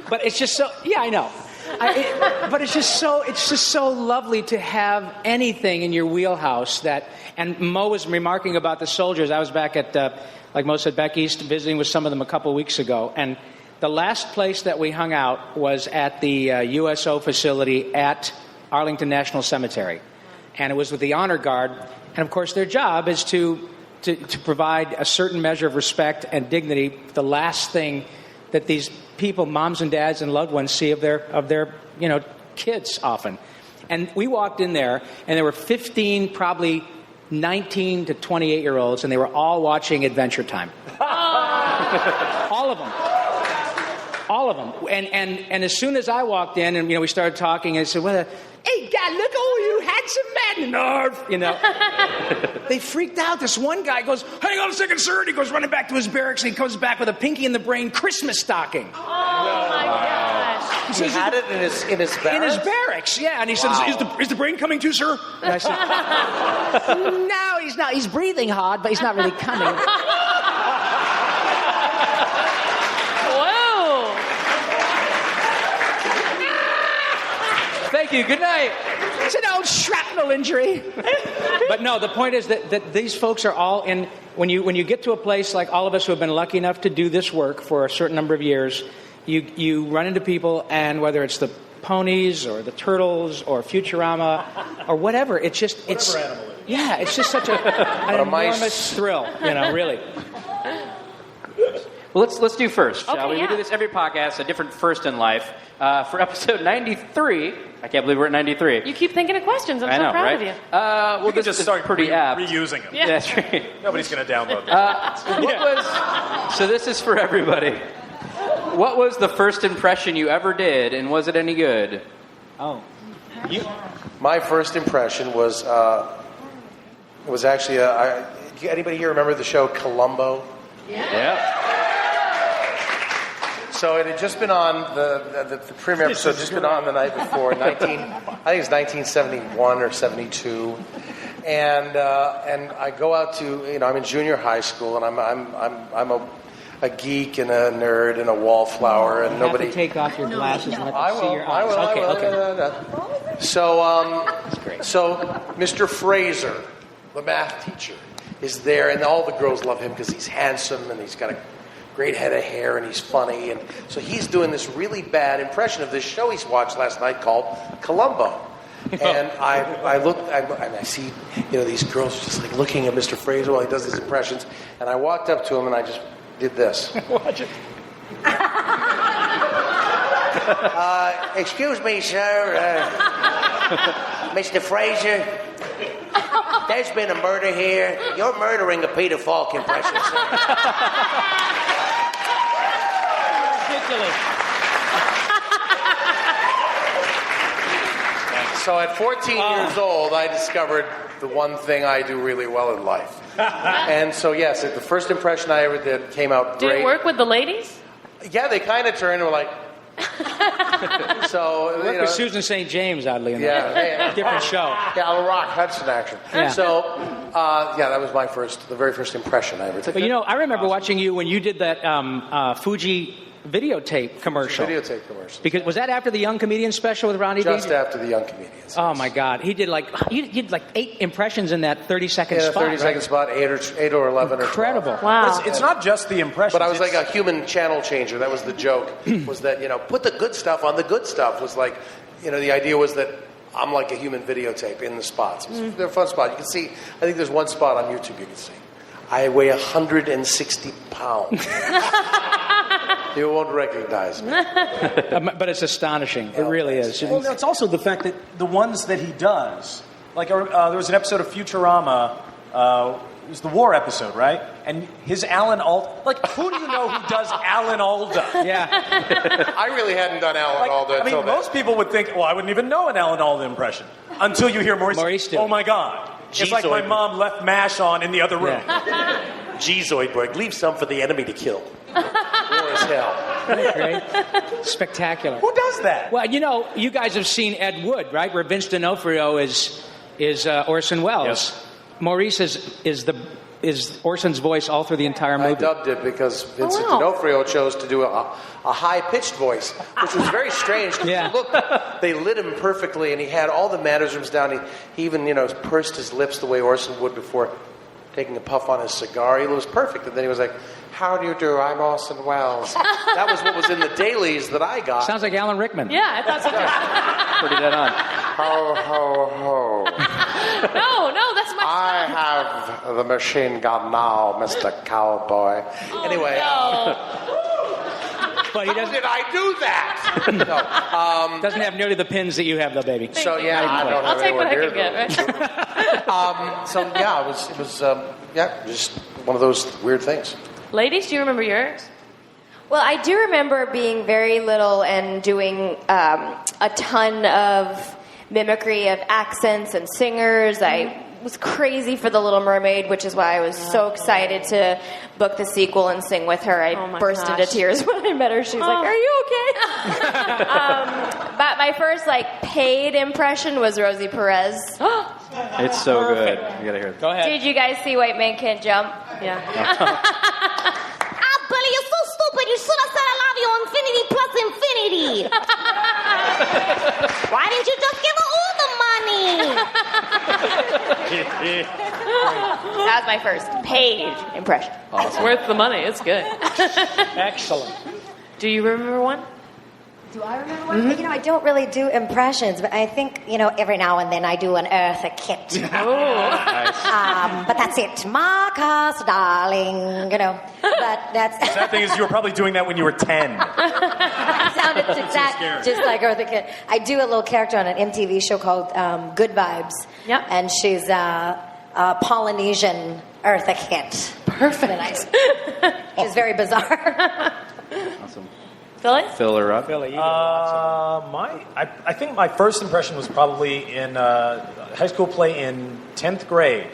But it's just so. Yeah, I know. But it's just so lovely to have anything in your wheelhouse that. And Mo was remarking about the soldiers. I was back at, like Mo said, back east visiting with some of them a couple weeks ago, and the last place that we hung out was at the USO facility at Arlington National Cemetery, and it was with the honor guard. And of course, their job is to provide a certain measure of respect and dignity. The last thing that these people, moms and dads and loved ones, see of their kids often. And we walked in there, and there were 15, probably 19 to 28-year-olds, and they were all watching Adventure Time. All of them. All of them. And as soon as I walked in, and we started talking, and I said, "Well, hey, God, look, you handsome man." They freaked out. This one guy goes, "Hang on a second, sir." And he goes running back to his barracks, and he comes back with a Pinky and the Brain Christmas stocking. Oh, my gosh. He had it in his barracks? In his barracks, yeah. And he says, is the brain coming too, sir? And I said, No, he's not. He's breathing hard, but he's not really coming. Whoa. Thank you. Good night. It's an old shrapnel injury. But no, the point is that these folks are all in. When you get to a place like all of us who have been lucky enough to do this work for a certain number of years, you run into people, and whether it's the ponies or the turtles or Futurama or whatever, it's just it's animal it is. Yeah, it's just such an enormous thrill, really. Well, let's do first, shall Okay, we? yeah. We do this every podcast, a different first in life. For episode 93, I can't believe we're at 93. You keep thinking of questions. I'm I so know, proud right? of you. Well, You this just is start pretty apt. reusing them. Yeah. That's right. Nobody's going to download them. So this is for everybody. What was the first impression you ever did, and was it any good? Oh. My first impression was actually anybody here remember the show Columbo? Yeah. So it had just been on the premiere episode, just been on the night before, I think it's 1971 or 72, and I go out to I'm in junior high school, and I'm a geek and a nerd and a wallflower, and You nobody. have to take off your glasses and let them I see will. your eyes. I will. Okay. So Mr. Fraser, the math teacher, is there, and all the girls love him because he's handsome and he's got a great head of hair and he's funny, and so he's doing this really bad impression of this show he's watched last night called Columbo. And I look and I see these girls just like looking at Mr. Fraser while he does these impressions, and I walked up to him and I just did this. Watch it. Excuse me, sir. Mr. Fraser, there's been a murder here. You're murdering a Peter Falk impression, sir. Ridiculous. So at 14 years old, I discovered the one thing I do really well in life. And so, yes, the first impression I ever did came out Did great. it work with the ladies? Yeah, they kind of turned and were like... So, I worked with Susan St. James, oddly enough. Yeah. Different show. Yeah, a Rock Hudson action. Yeah. So, that was the very first impression I ever did. But I remember watching you when you did that Fuji videotape commercial. Videotape commercial. Because was that after the Young Comedian special with Ronnie Just D? after the Young Comedians. Oh my God, he did like 8 impressions in that 30-second Yeah, spot. 30-second spot, 8 or 11 Incredible. or 12. Wow. It's not just the impressions. But I was like a human channel changer. That was the joke. Was that, put the good stuff on the good stuff. Was like, the idea was that I'm like a human videotape in the spots. They're a fun spot. You can see, I think there's one spot on YouTube you can see. I weigh 160 pounds. You won't recognize me. But it's astonishing. It really is. Well, it's also the fact that the ones that he does, like there was an episode of Futurama, it was the war episode, right? And his Alan Alda, like who do you know who does Alan Alda? Yeah. I really hadn't done Alan Alda until most people would think, well, I wouldn't even know an Alan Alda impression until you hear Maurice did. Oh my God. It's like my mom left MASH on in the other room. Yeah. Gee, Zoidberg, leave some for the enemy to kill. War as hell. Great. Spectacular. Who does that? Well, you guys have seen Ed Wood, right? Where Vince D'Onofrio is Orson Welles. Yes. Maurice is Orson's voice all through the entire movie. I dubbed it because Vincent D'Onofrio chose to do a high-pitched voice, which was very strange. Yeah. Look, they lit him perfectly, and he had all the mannerisms down. He even, pursed his lips the way Orson would before taking a puff on his cigar. He was perfect. And then he was like, how do you do? I'm Orson Welles. That was what was in the dailies that I got. Sounds like Alan Rickman. Yeah, I thought so too. Pretty dead on. Ho, ho, ho. No, that's my I have the machine gun now, Mr. Cowboy. Anyway. No. But he doesn't. Did I do that? No. Doesn't have nearly the pins that you have, though, baby. So yeah, I don't I'll have take what I anywhere can near get, those. right? So yeah, it was just one of those weird things. Ladies, do you remember yours? Well, I do remember being very little and doing a ton of mimicry of accents and singers. I was crazy for The Little Mermaid, which is why I was so excited to book the sequel and sing with her. I burst into tears when I met her. She was like, "Are you okay?" But my first paid impression was Rosie Perez. It's so good. You gotta hear it. Go ahead. Did you guys see White Man Can't Jump? Yeah. Billy, you're so stupid. You should have said I love you infinity plus infinity. Why didn't you just give her all the money? That was my first paid impression. It's worth the money. It's good. Excellent. Do you remember one? Do I remember one? Mm-hmm. I don't really do impressions, but I think, every now and then I do an Eartha Kitt. But that's it. Marcus, darling, But that's... The sad thing is you were probably doing that when you were 10. sounded just like Eartha Kitt. I do a little character on an MTV show called Good Vibes. Yep. And she's a Polynesian Eartha Kitt. Perfect. Nice. It's very bizarre. Awesome. Philly? Phil or Rob? Philly, I think my first impression was probably in a high school play in 10th grade.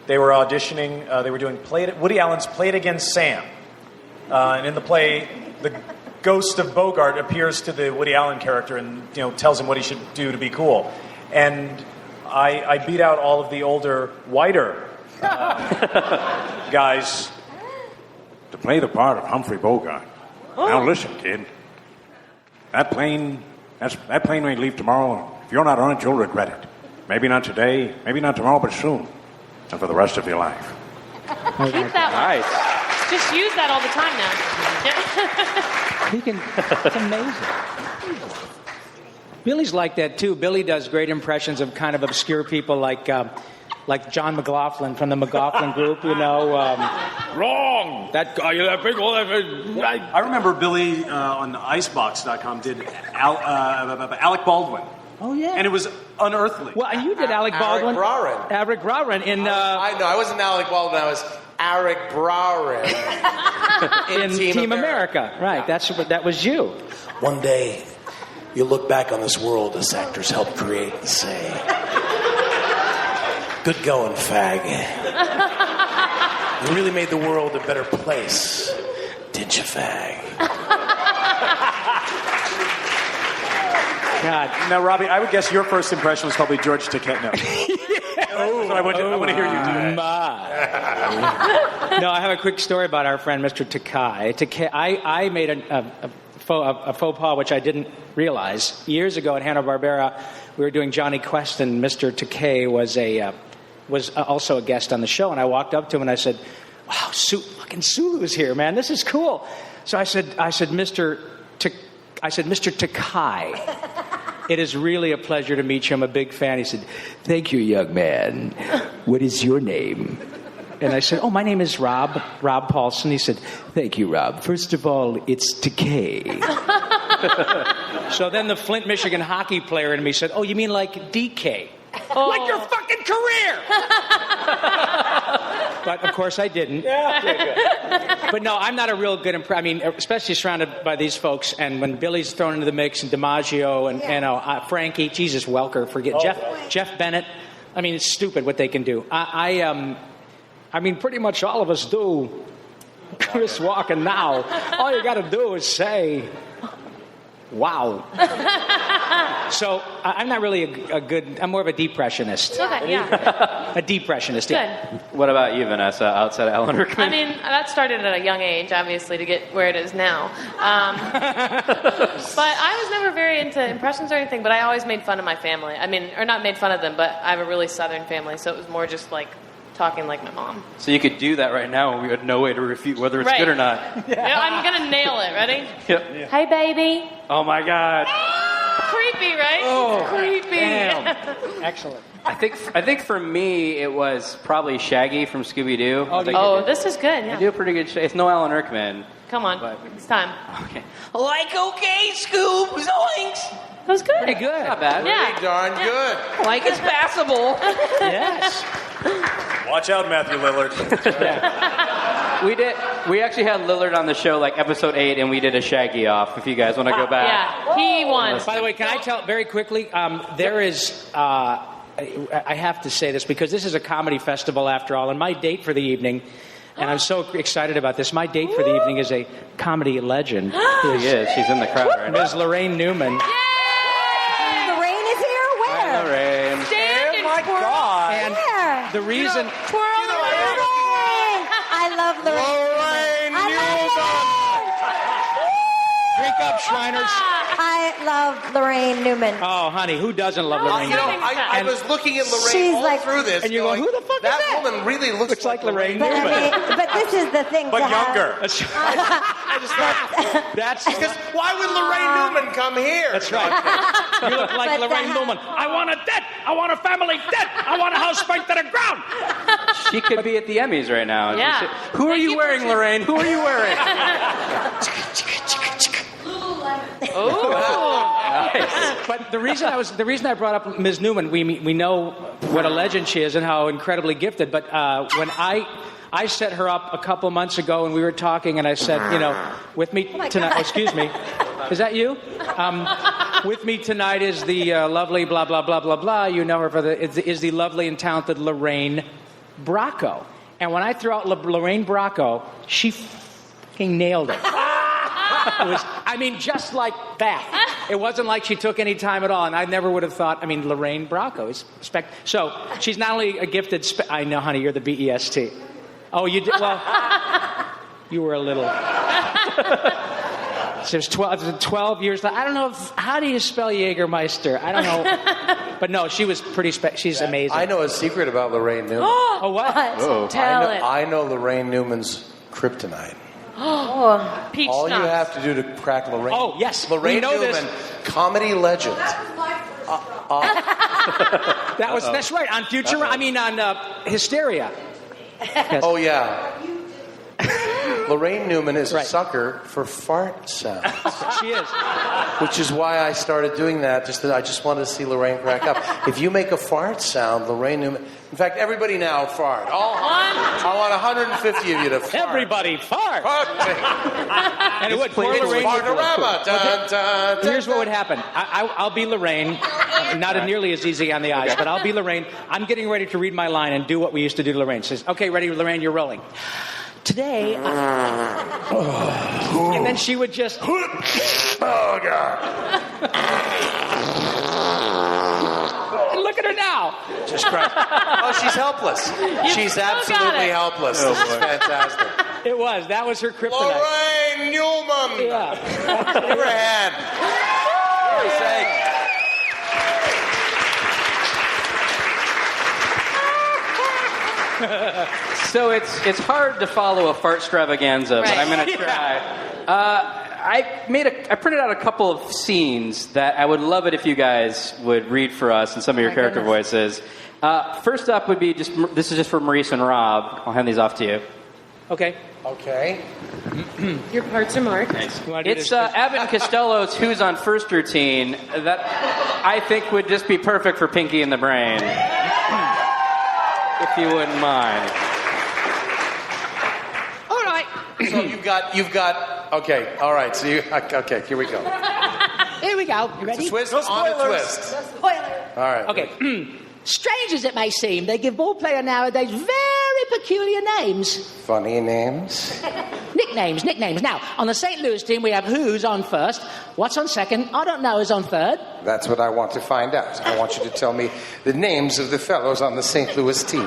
They were auditioning, they were doing Woody Allen's Play It Again, Sam. And in the play, the ghost of Bogart appears to the Woody Allen character and tells him what he should do to be cool. And I beat out all of the older, whiter guys. To play the part of Humphrey Bogart. Now listen, kid. That plane may leave tomorrow. If you're not on it, you'll regret it. Maybe not today, maybe not tomorrow, but soon. And for the rest of your life. Keep that one. Nice. Just use that all the time now. It's amazing. Billy's like that too. Billy does great impressions of kind of obscure people like John McLaughlin from the McLaughlin Group, Wrong! That guy, that big old... I remember Billy on Icebox.com did Alec Baldwin. Oh, yeah. And it was unearthly. Well, and you did Alec Baldwin. Eric Brauren in... I know, I wasn't Alec Baldwin, I was Eric Brauren. in Team America. Right, that was you. One day, you'll look back on this world us actors helped create and say... Good going, fag. You really made the world a better place, didn't you, fag? God. Now, Robbie, I would guess your first impression was probably George Takei. I want to hear you do that. No, I have a quick story about our friend Mr. Takai. I made a faux pas which I didn't realize. Years ago at Hanna-Barbera, we were doing Johnny Quest, and Mr. Takei was also a guest on the show. And I walked up to him and I said, "Wow, fucking Sulu's here, man. This is cool." So I said, Mr. Takai, it is really a pleasure to meet you. I'm a big fan. He said, "Thank you, young man. What is your name?" And I said, "Oh, my name is Rob Paulsen." He said, "Thank you, Rob. First of all, it's Takei." So then the Flint, Michigan hockey player in me said, "Oh, you mean like DK? Like your fucking career?" But of course I didn't. Yeah. But no, I'm not a real good I mean, especially surrounded by these folks. And when Billy's thrown into the mix, and DiMaggio, and Frankie, Jesus Welker, Jeff Bennett. I mean, it's stupid what they can do. I mean, pretty much all of us do. Chris Walken now. All you got to do is say, "Wow." So I'm not really a good. I'm more of a depressionist. Okay, yeah. A depressionist. Yeah. Good. What about you, Vanessa? Outside of Alan Rickman? I mean, that started at a young age, obviously, to get where it is now. But I was never very into impressions or anything. But I always made fun of my family. I mean, or not made fun of them, but I have a really Southern family, so it was more just like talking like my mom. So you could do that right now, and we had no way to refute whether it's good or not. Yeah, I'm gonna nail it. Ready? Yep. Yeah. Hey, baby. Oh my God. Creepy, right? Oh, creepy. Damn. Excellent. I think for me it was probably Shaggy from Scooby Doo. This is good. Yeah. I do a pretty good. It's no Alan Rickman. Come on, it's time. Okay. Okay, Scoob, zoinks. That was good. Pretty good. Not bad. Yeah. Pretty darn good. Like it's passable. Yes. Watch out, Matthew Lillard. We actually had Lillard on the show, like episode 8, and we did a Shaggy off. If you guys want to go back. Yeah, he won. By the way, can I tell very quickly? There is. I have to say this because this is a comedy festival after all, and my date for the evening. And I'm so excited about this. My date for the evening is a comedy legend. She is. She's in the crowd right now. Ms. Lorraine Newman. Lorraine is here? Where? Hi, Lorraine. Stand and twirl. God. And Where? the reason... Twirl Lorraine. I love Lorraine. Drink up, Shriners. I love Lorraine Newman. Oh, honey, who doesn't love Lorraine You know, Newman? I was looking at Lorraine She's all like- through this. And you're going, who the fuck is that? That woman really looks like Lorraine But, Newman. I mean, but this is the thing. But to have- younger. I just thought, that's... Because why would Lorraine Newman come here? That's right. You look like But Lorraine Newman. I want a debt. I want a family debt. I want a house spiked to the ground. She could be at the Emmys right now. Yeah. Who are you wearing, Lorraine? Who are you wearing? But the reason I brought up Ms. Newman, we know what a legend she is and how incredibly gifted. But when I set her up a couple months ago and we were talking, and I said, with me tonight. Oh, excuse me, is that you? With me tonight is the lovely blah blah blah blah blah. You know her is the lovely and talented Lorraine Bracco. And when I threw out Lorraine Bracco, she fucking nailed it. It was, just like that. It wasn't like she took any time at all, and I never would have thought. Lorraine Bracco is so she's not only a gifted. I know, honey, you're the BEST. Oh, you did well. You were a little. So it was 12 years. I don't know how do you spell Jägermeister? I don't know, but no, she was pretty. She's amazing. I know a secret about Lorraine Newman. Oh, what? Oh. Tell it. I know Lorraine Newman's kryptonite. Peach All you schnapps. have to do to crack Lorraine. Oh, yes. Lorraine We know Newman, this. comedy legend. That's right on Futurama. On Hysteria. Yes. Oh yeah. Lorraine Newman is a sucker for fart sounds. She is. Which is why I started doing that. I just wanted to see Lorraine crack up. If you make a fart sound, Lorraine Newman. In fact, everybody now fart. I want 150 of you to fart. Everybody fart. And it would. Poor Lorraine. Fartarama. Dun, dun, dun, Here's what would happen. I'll be Lorraine. Not nearly as easy on the eyes, but I'll be Lorraine. I'm getting ready to read my line and do what we used to do to Lorraine. She says, "Okay, ready, Lorraine? You're rolling." Today, and then she would just, oh God! And look at her now. Just Christ. Oh, she's helpless. She's absolutely helpless. This is fantastic. It was. That was her kryptonite. Lorraine Newman. Yeah. Give her a hand. For God's sake. So it's hard to follow a fart extravaganza, but I'm going to try. I printed out a couple of scenes that I would love it if you guys would read for us in some of your character voices. First up would be this is just for Maurice and Rob. I'll hand these off to you. Okay. Your parts are marked. It's Abbott and Costello's Who's on First routine that I think would just be perfect for Pinky in the Brain. If you wouldn't mind. All right. So you've got. Okay. All right. So okay. Here we go. Here we go. You ready? It's a twist on a twist. Spoiler. All right. Okay. Strange as it may seem, they give ball player nowadays very peculiar names. Funny names. Nicknames. Now, on the St. Louis team, we have who's on first, what's on second, I don't know who's on third. That's what I want to find out. I want you to tell me the names of the fellows on the St. Louis team.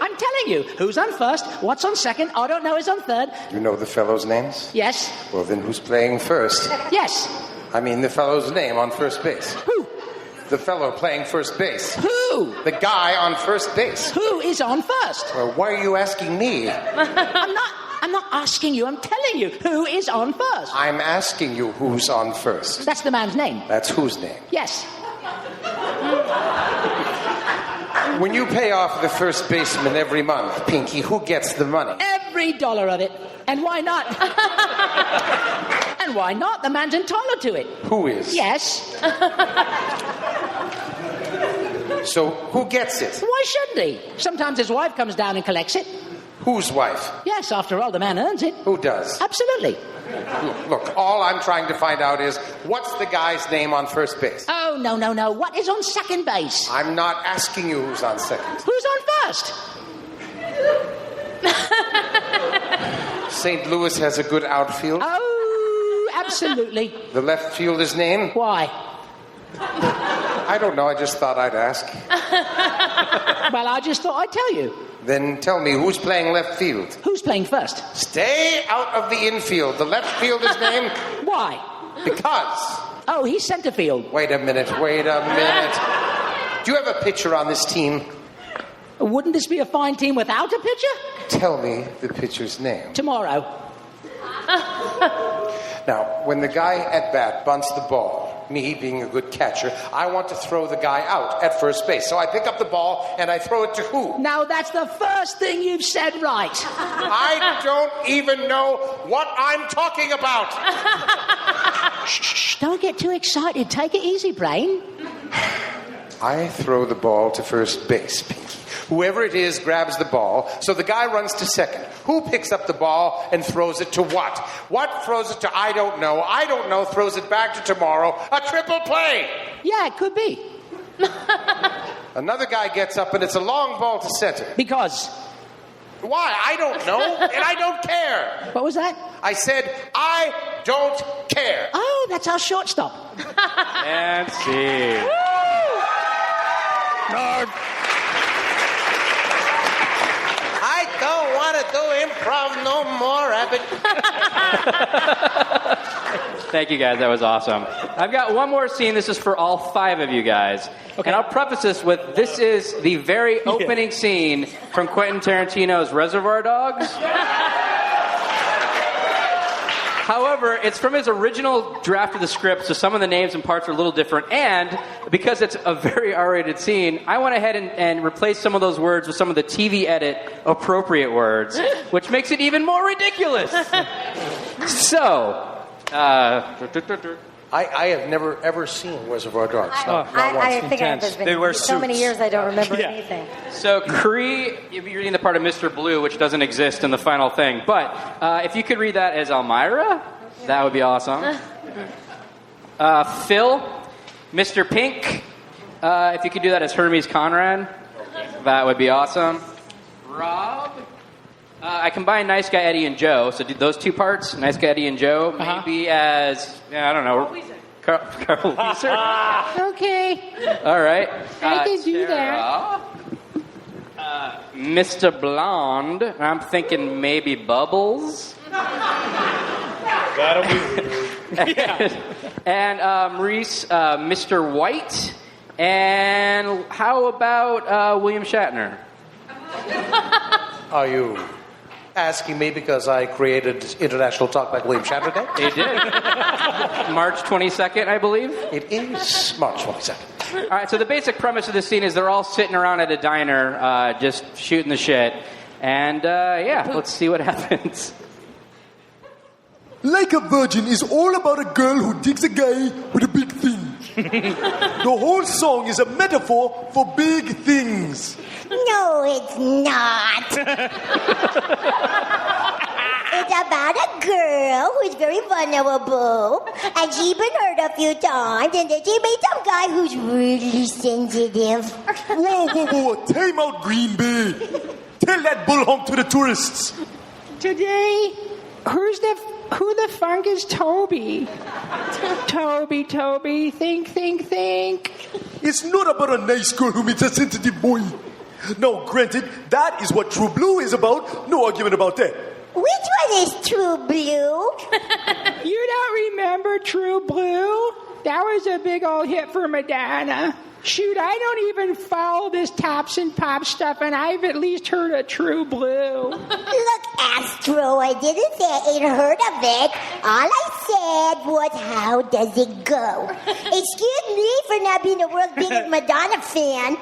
I'm telling you, who's on first, what's on second, I don't know who's on third. You know the fellows' names? Yes. Well, then who's playing first? Yes. I mean the fellow's name on first base. Who? The fellow playing first base. Who? The guy on first base. Who is on first? Well, why are you asking me? I'm not asking you, I'm telling you, who is on first? I'm asking you who's on first. That's the man's name. That's whose name? Yes. When you pay off the first baseman every month, Pinky, who gets the money? Every dollar of it. And why not? And why not? The man's entitled to it. Who is? Yes. So, who gets it? Why shouldn't he? Sometimes his wife comes down and collects it. Whose wife? Yes, after all, the man earns it. Who does? Absolutely. Look, all I'm trying to find out is, what's the guy's name on first base? Oh, no. What is on second base? I'm not asking you who's on second. Who's on first? St. Louis has a good outfield. Oh, absolutely. The left fielder's name? Why? I don't know. I just thought I'd ask. Well, I just thought I'd tell you. Then tell me, who's playing left field? Who's playing first? Stay out of the infield. The left fielder's name? Why? Because. Oh, he's center field. Wait a minute. Do you have a pitcher on this team? Wouldn't this be a fine team without a pitcher? Tell me the pitcher's name. Tomorrow. Now, when the guy at bat bunts the ball, me being a good catcher, I want to throw the guy out at first base. So I pick up the ball and I throw it to who? Now, that's the first thing you've said right. I don't even know what I'm talking about. Shh, don't get too excited. Take it easy, brain. I throw the ball to first base, Pinky. Whoever it is grabs the ball, so the guy runs to second. Who picks up the ball and throws it to what? What throws it to I don't know. I don't know throws it back to tomorrow. A triple play! Yeah, it could be. Another guy gets up and it's a long ball to center. Because? Why? I don't know, and I don't care. What was that? I said, I don't care. Oh, that's our shortstop. And see. Nerd. I don't want to do improv no more, Abbott. Thank you, guys. That was awesome. I've got one more scene. This is for all 5 of you guys. Okay. And I'll preface this with, this is the very opening scene from Quentin Tarantino's Reservoir Dogs. However, it's from his original draft of the script, so some of the names and parts are a little different. And because it's a very R-rated scene, I went ahead and replaced some of those words with some of the TV edit appropriate words, which makes it even more ridiculous. So, I have never ever seen Reservoir Dogs. I think I've been so many years I don't remember anything. So Cree, you're reading the part of Mr. Blue, which doesn't exist in the final thing. But if you could read that as Elmyra, that would be awesome. Phil, Mr. Pink, if you could do that as Hermes Conrad, that would be awesome. Rob, I combined Nice Guy Eddie and Joe, so those 2 parts, Nice Guy Eddie and Joe, maybe as, I don't know. Carl Wheezer. Okay. All right. I can do Tara. Mr. Blonde. I'm thinking maybe Bubbles. That'll be weird. And Maurice, Mr. White. And how about William Shatner? Are you asking me because I created International Talk Like William Shatner Day? You did. March 22nd, I believe. It is March 22nd. All right, so the basic premise of the scene is they're all sitting around at a diner just shooting the shit. And, let's see what happens. Like a Virgin is all about a girl who digs a guy with a big thing. The whole song is a metaphor for big things. No, it's not. It's about a girl who's very vulnerable, and she's been hurt a few times, and then she meets some guy who's really sensitive. Whoa, time out, Green Bay. Tell that bull honk to the tourists. Today, who the funk is Toby? Toby, think. It's not about a nice girl who meets a sensitive boy. Now, granted, that is what True Blue is about. No argument about that. Which one is True Blue? You don't remember True Blue? That was a big old hit for Madonna. Shoot, I don't even follow this tops and pop stuff, and I've at least heard of True Blue. Look, Astro, I didn't say I ain't heard of it. All I said was, how does it go? Excuse me for not being the world's biggest Madonna fan.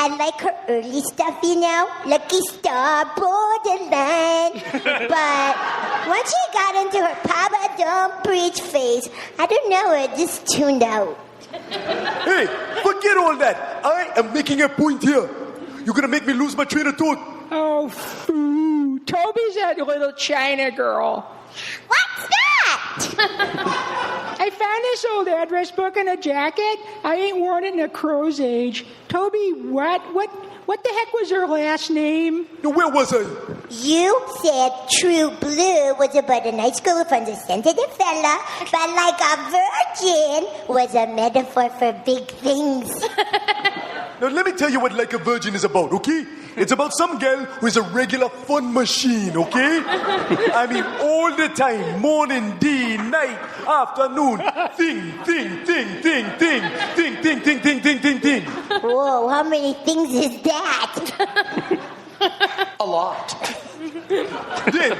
I like her early stuff, you know, Lucky Star, Borderline. But once she got into her Papa Don't Preach phase, I don't know, it just tuned out. Hey, forget all that. I am making a point here. You're going to make me lose my train of thought. Oh, foo. Toby's that little China girl. What's that? I found this old address book in a jacket. I ain't worn it in a crow's age. Toby, what the heck was her last name? Where was I? You said True Blue was about a nice girl from the sensitive fella, but like a virgin was a metaphor for big things. Now, let me tell you what Like a Virgin is about, okay? It's about some girl who is a regular fun machine, okay? I mean, all the time, morning, day, night, afternoon, thing. Whoa, how many things is that? A lot. Then,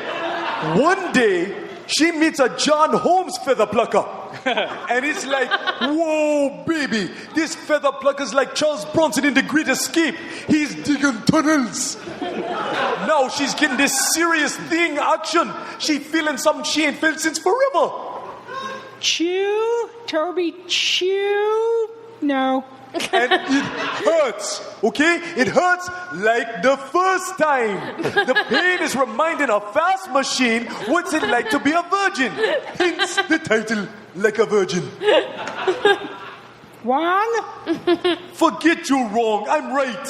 one day, she meets a John Holmes feather plucker. And it's like, whoa, baby, this feather plucker's like Charles Bronson in The Great Escape. He's digging tunnels. Now she's getting this serious thing action. She feeling something she ain't felt since forever. Chew? Toby, chew? No. And it hurts, okay? It hurts like the first time. The pain is reminding a fast machine what's it like to be a virgin. Hence the title, Like a Virgin. Wrong? Forget you're wrong. I'm right.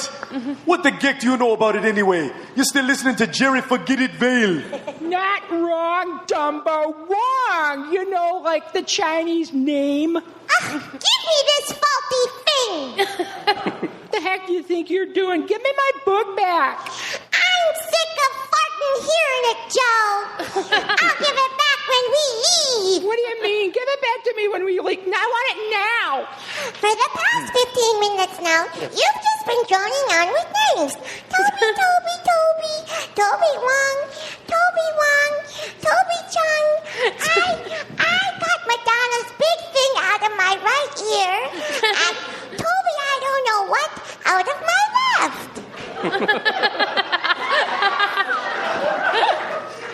What the heck do you know about it anyway? You're still listening to Jerry Forget It Vale. Not wrong, Dumbo. Wrong. You know, like the Chinese name. Give me this faulty thing. The heck do you think you're doing? Give me my book back. I'm sick of farting hearing it, Joe. I'll give it back when we leave. What do you mean? Give it back to me when we leave. I want it now. For the past 15 minutes now, you've just been droning on with names. Toby, Toby Wong, Toby Chung. I got Madonna's big thing out of my right ear, and Toby, I don't know what, out of my left.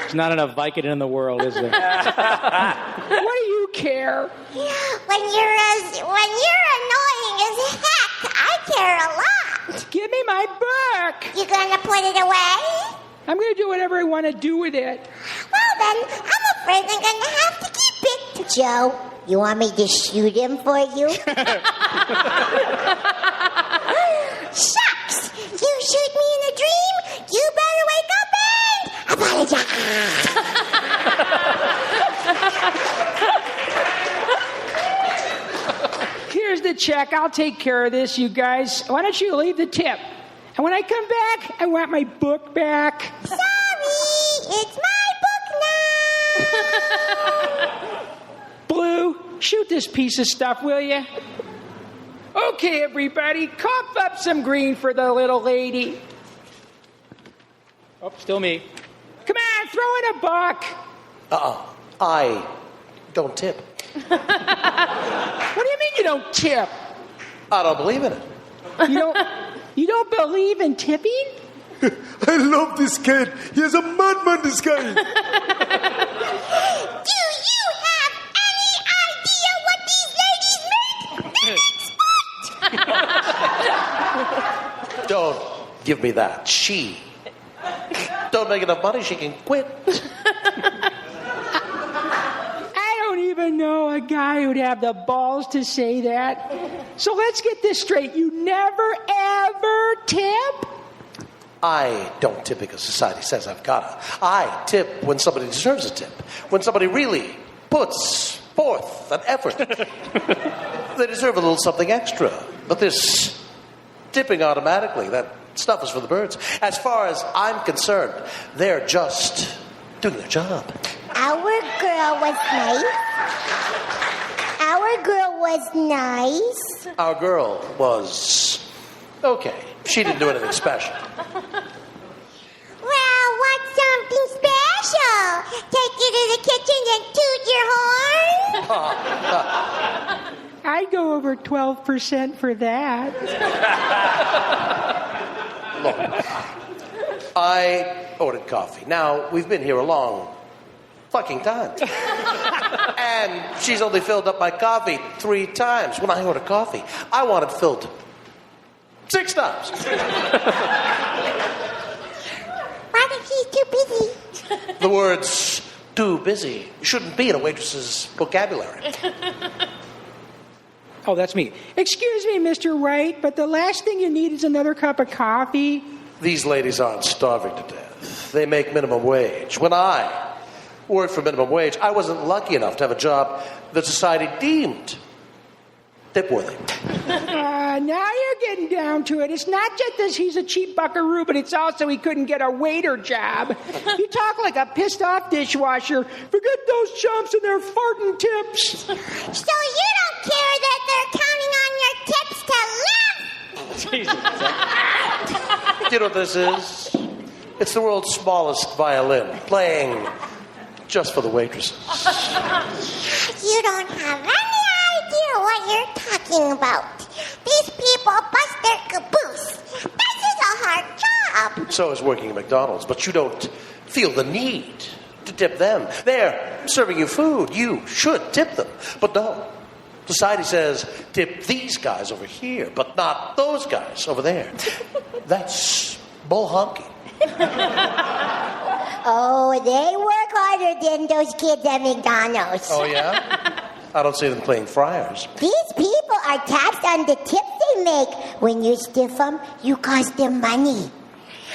There's not enough Vicodin in the world, is there? What do you care? When you're annoying as heck, I care a lot. Give me my book. You gonna put it away? I'm gonna do whatever I want to do with it. Well then, I'm afraid I'm gonna have to keep it. Joe, you want me to shoot him for you? Shucks! You shoot me in a dream, you better wake up and apologize. check. I'll take care of this, you guys. Why don't you leave the tip? And when I come back, I want my book back. Sorry, it's my book now. Blue, shoot this piece of stuff, will you? Okay, everybody, cough up some green for the little lady. Oh, still me. Come on, throw in a buck. I don't tip. What do you mean you don't tip? I don't believe in it. You don't believe in tipping? I love this kid. He is a madman, this guy. Do you have any idea what these ladies make? Don't give me that. She don't make enough money, she can quit. I don't even know a guy who'd have the balls to say that. So let's get this straight. You never, ever tip? I don't tip because society says I've gotta. I tip when somebody deserves a tip. When somebody really puts forth an effort. They deserve a little something extra. But this tipping automatically, that stuff is for the birds. As far as I'm concerned, they're just doing their job. Our girl was nice. Our girl was nice. Our girl was okay. She didn't do anything special. Well, what's something special? Take you to the kitchen and toot your horn? I'd go over 12% for that. Look, I ordered coffee. Now, we've been here a long fucking time. And she's only filled up my coffee 3 times. When I ordered coffee, I want it filled 6 times. What if she's too busy? The words too busy shouldn't be in a waitress's vocabulary. Oh, that's me. Excuse me, Mr. Wright, but the last thing you need is another cup of coffee. These ladies aren't starving to death. They make minimum wage. When I worked for minimum wage, I wasn't lucky enough to have a job that society deemed tip-worthy. Now you're getting down to it. It's not just that he's a cheap buckaroo, but it's also he couldn't get a waiter job. You talk like a pissed-off dishwasher. Forget those chumps and their farting tips. So you don't care that they're counting on your tips to live? Jesus. You know what this is? It's the world's smallest violin, playing just for the waitresses. You don't have any idea what you're talking about. These people bust their caboose. This is a hard job. So is working at McDonald's, but you don't feel the need to tip them. They're serving you food. You should tip them. But no. Society says, tip these guys over here, but not those guys over there. That's bull honky. Oh, they work harder than those kids at McDonald's. Oh, yeah? I don't see them playing friars. These people are taxed on the tips they make. When you stiff them, you cost them money.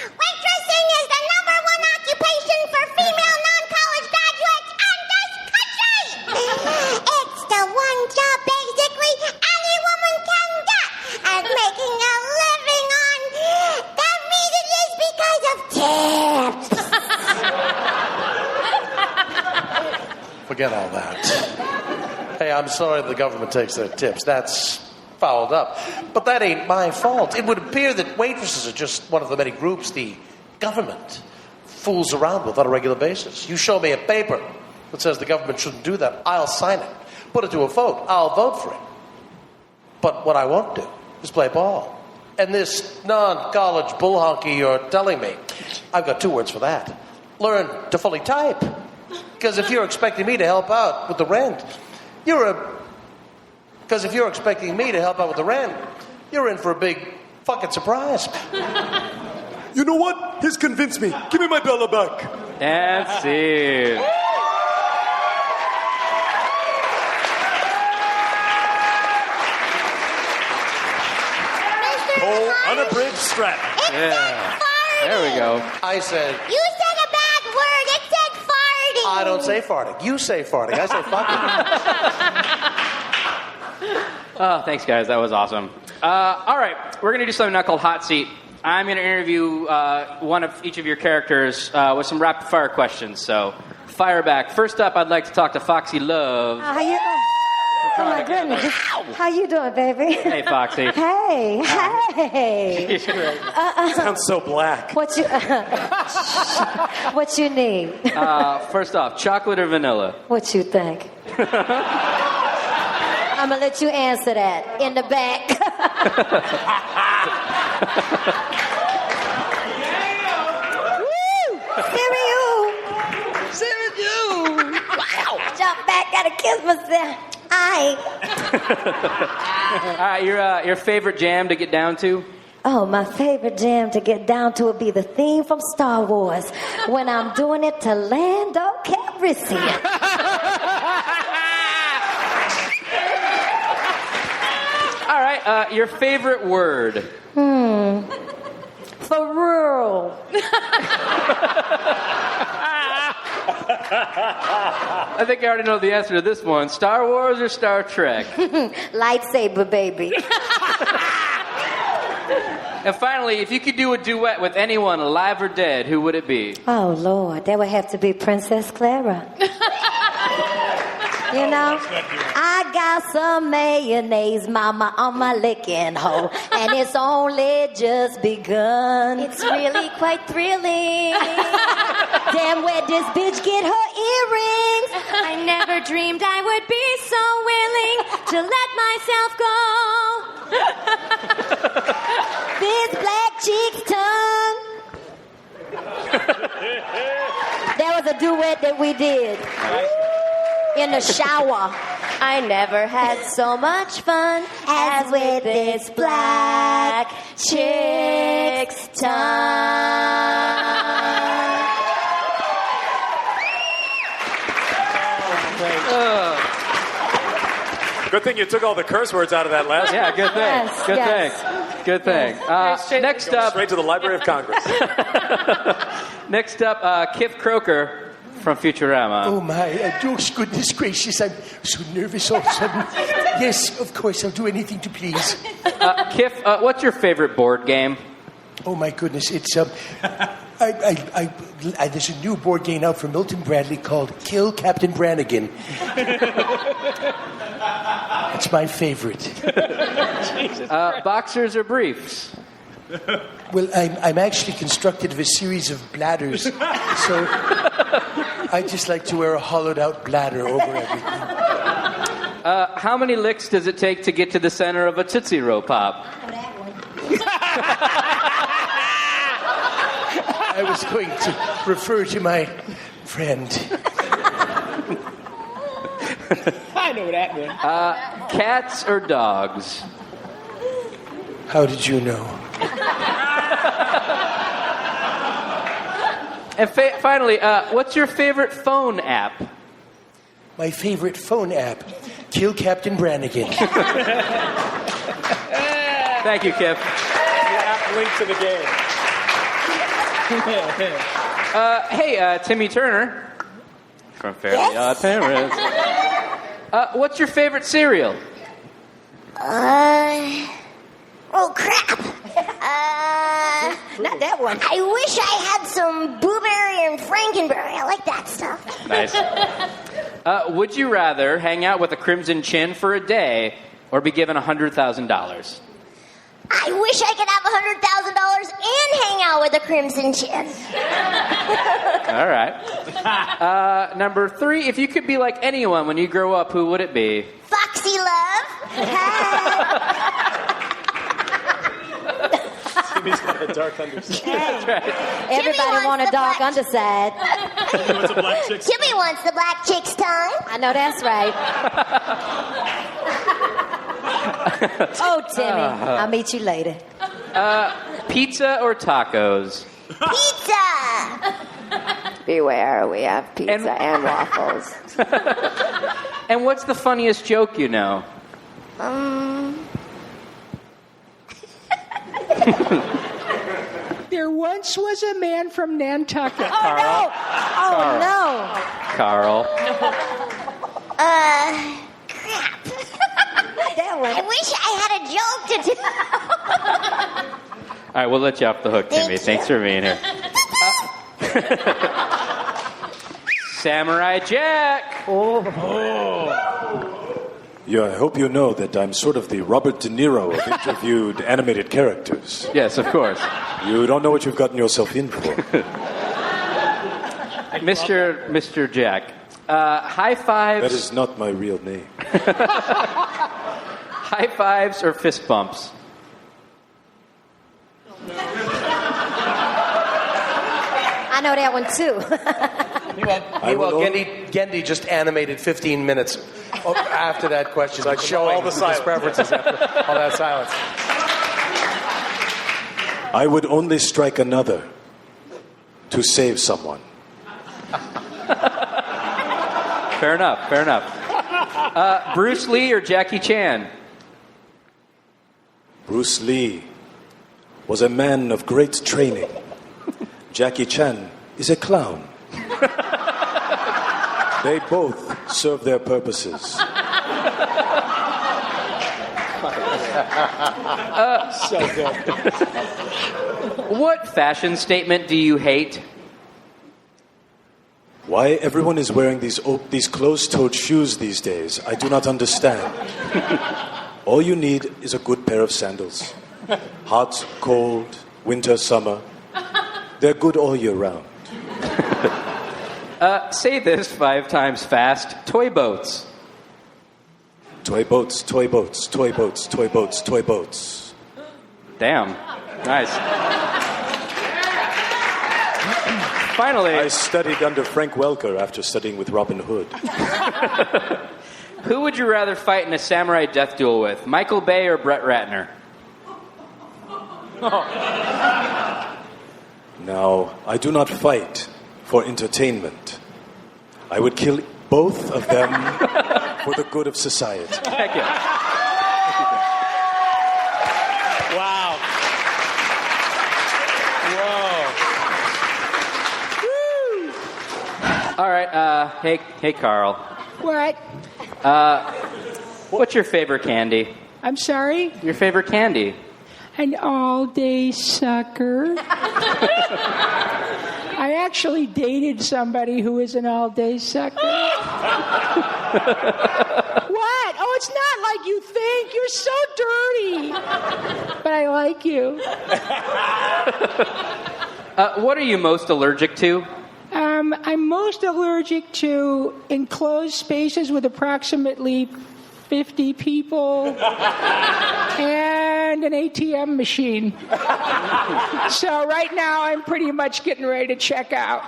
Waitressing is the #1 occupation for female non-college graduates in this country. It's the one job basically any woman can get, and making a living on the reason is because of tips. Forget all that. Hey, I'm sorry the government takes their tips. That's fouled up. But that ain't my fault. It would appear that waitresses are just one of the many groups the government fools around with on a regular basis. You show me a paper that says the government shouldn't do that, I'll sign it. Put it to a vote. I'll vote for it. But what I won't do is play ball. And this non-college bull honky you're telling me, I've got 2 words for that. Learn to fully type. Because if you're expecting me to help out with the rent, Because if you're expecting me to help out with the rent, you're in for a big fucking surprise. You know what? He's convinced me. Give me my dollar back. That's it. Oh, unabridged strap. Yeah. There we go. I said... You said a bad word. It said farting. I don't say farting. You say farting. I say fucking. Oh, thanks, guys. That was awesome. All right, we're going to do something now called Hot Seat. I'm going to interview one of each of your characters with some rapid-fire questions, so fire back. First up, I'd like to talk to Foxxy Love. How you? Oh my goodness! How you doing, baby? Hey, Foxy. Hey, hey. Sounds so black. What you need? First off, chocolate or vanilla? What you think? I'm gonna let you answer that in the back. Woo! Cereal! Wow! Jump back, gotta kiss myself. All right, your favorite jam to get down to? Oh, my favorite jam to get down to would be the theme from Star Wars when I'm doing it to Lando Calrissian. All right, your favorite word? For real. I think I already know the answer to this one. Star Wars or Star Trek? Lightsaber, baby. And finally, if you could do a duet with anyone, alive or dead, who would it be? Oh, Lord, that would have to be Princess Clara. You know, I got some mayonnaise, mama, on my licking hole, and it's only just begun. It's really quite thrilling. Damn, where this bitch get her earrings? I never dreamed I would be so willing to let myself go. This black chick's tongue. That was a duet that we did. In the shower. I never had so much fun as with this black chick's tongue. Good thing you took all the curse words out of that last one. Yeah, good thing. Yes, good yes. thing. Good thing. Next up, straight to the Library of Congress. Next up, Kip Kroker from Futurama. Oh my, goodness gracious, I'm so nervous all of a sudden. Yes, of course, I'll do anything to please. Kif, what's your favorite board game? Oh my goodness, it's there's a new board game out from Milton Bradley called Kill Captain Brannigan. It's my favorite. Boxers or briefs? Well, I'm actually constructed of a series of bladders, so I just like to wear a hollowed-out bladder over everything. How many licks does it take to get to the center of a Tootsie Roll Pop? I was going to refer to my friend. I know that one. Cats or dogs? How did you know? And finally, what's your favorite phone app? My favorite phone app, Kill Captain Brannigan. Thank you, Kip. The app link to the game. Hey, Timmy Turner from Fairly Odd Parents. What's your favorite cereal? Oh, crap. Not that one. I wish I had some blueberry and frankenberry. I like that stuff. Nice. Would you rather hang out with a crimson chin for a day or be given $100,000? I wish I could have $100,000 and hang out with a crimson chin. All right. Number 3, if you could be like anyone when you grow up, who would it be? Foxxy Love. Timmy's got a dark underside. That's right. Everybody want a dark underside. What's a black chick's Timmy wants the black chick's tongue. I know that's right. Oh, Timmy, I'll meet you later. Pizza or tacos? Pizza. Beware, we have pizza and waffles. And what's the funniest joke you know? There once was a man from Nantucket. Carl. Oh, no. Carl. Crap. got that one. I wish I had a joke to tell. All right, we'll let you off the hook, Timmy. Thanks for being here. Samurai Jack. Yeah, I hope you know that I'm sort of the Robert De Niro of interviewed animated characters. Yes, of course. You don't know what you've gotten yourself in for. Mr. Jack, high fives. That is not my real name. High fives or fist bumps? I know that one too. Meanwhile, Gendy just animated 15 minutes after that question. Like showing all the his preferences after all that silence. I would only strike another to save someone. Fair enough. Bruce Lee or Jackie Chan? Bruce Lee was a man of great training. Jackie Chan is a clown. They both serve their purposes. So good. What fashion statement do you hate? Why everyone is wearing these closed-toed shoes these days, I do not understand. All you need is a good pair of sandals. Hot, cold, winter, summer. They're good all year round. Say this 5 times fast. Toy boats. Toy boats, toy boats, toy boats, toy boats, toy boats. Damn. Nice. Finally. I studied under Frank Welker after studying with Robin Hood. Who would you rather fight in a samurai death duel with? Michael Bay or Brett Ratner? Now, I do not fight for entertainment. I would kill both of them for the good of society. Thank you. Wow. Whoa. All right. Hey, Carl. What? What's your favorite candy? I'm sorry? Your favorite candy? An all-day sucker. I actually dated somebody who was an all-day sucker. What? Oh, it's not like you think. You're so dirty. But I like you. What are you most allergic to? I'm most allergic to enclosed spaces with approximately 50 people and an ATM machine. So right now I'm pretty much getting ready to check out.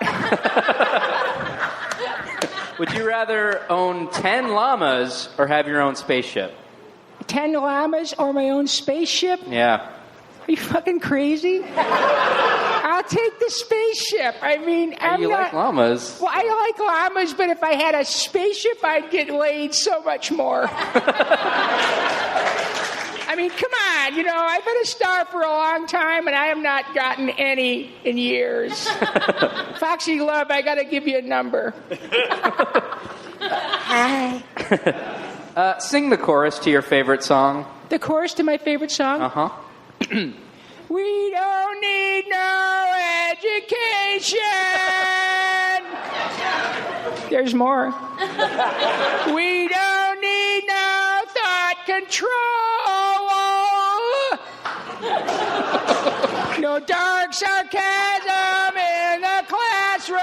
Would you rather own 10 llamas or have your own spaceship? 10 llamas or my own spaceship? Yeah. Are you fucking crazy? I'll take the spaceship. I mean, I'm you not... like llamas? Well, I like llamas, but if I had a spaceship, I'd get laid so much more. I mean, come on. You know, I've been a star for a long time, and I have not gotten any in years. Foxxy Love, I got to give you a number. Hi. Sing the chorus to your favorite song. The chorus to my favorite song? Uh-huh. We don't need no education. There's more. We don't need no thought control. No dark sarcasm in the classroom.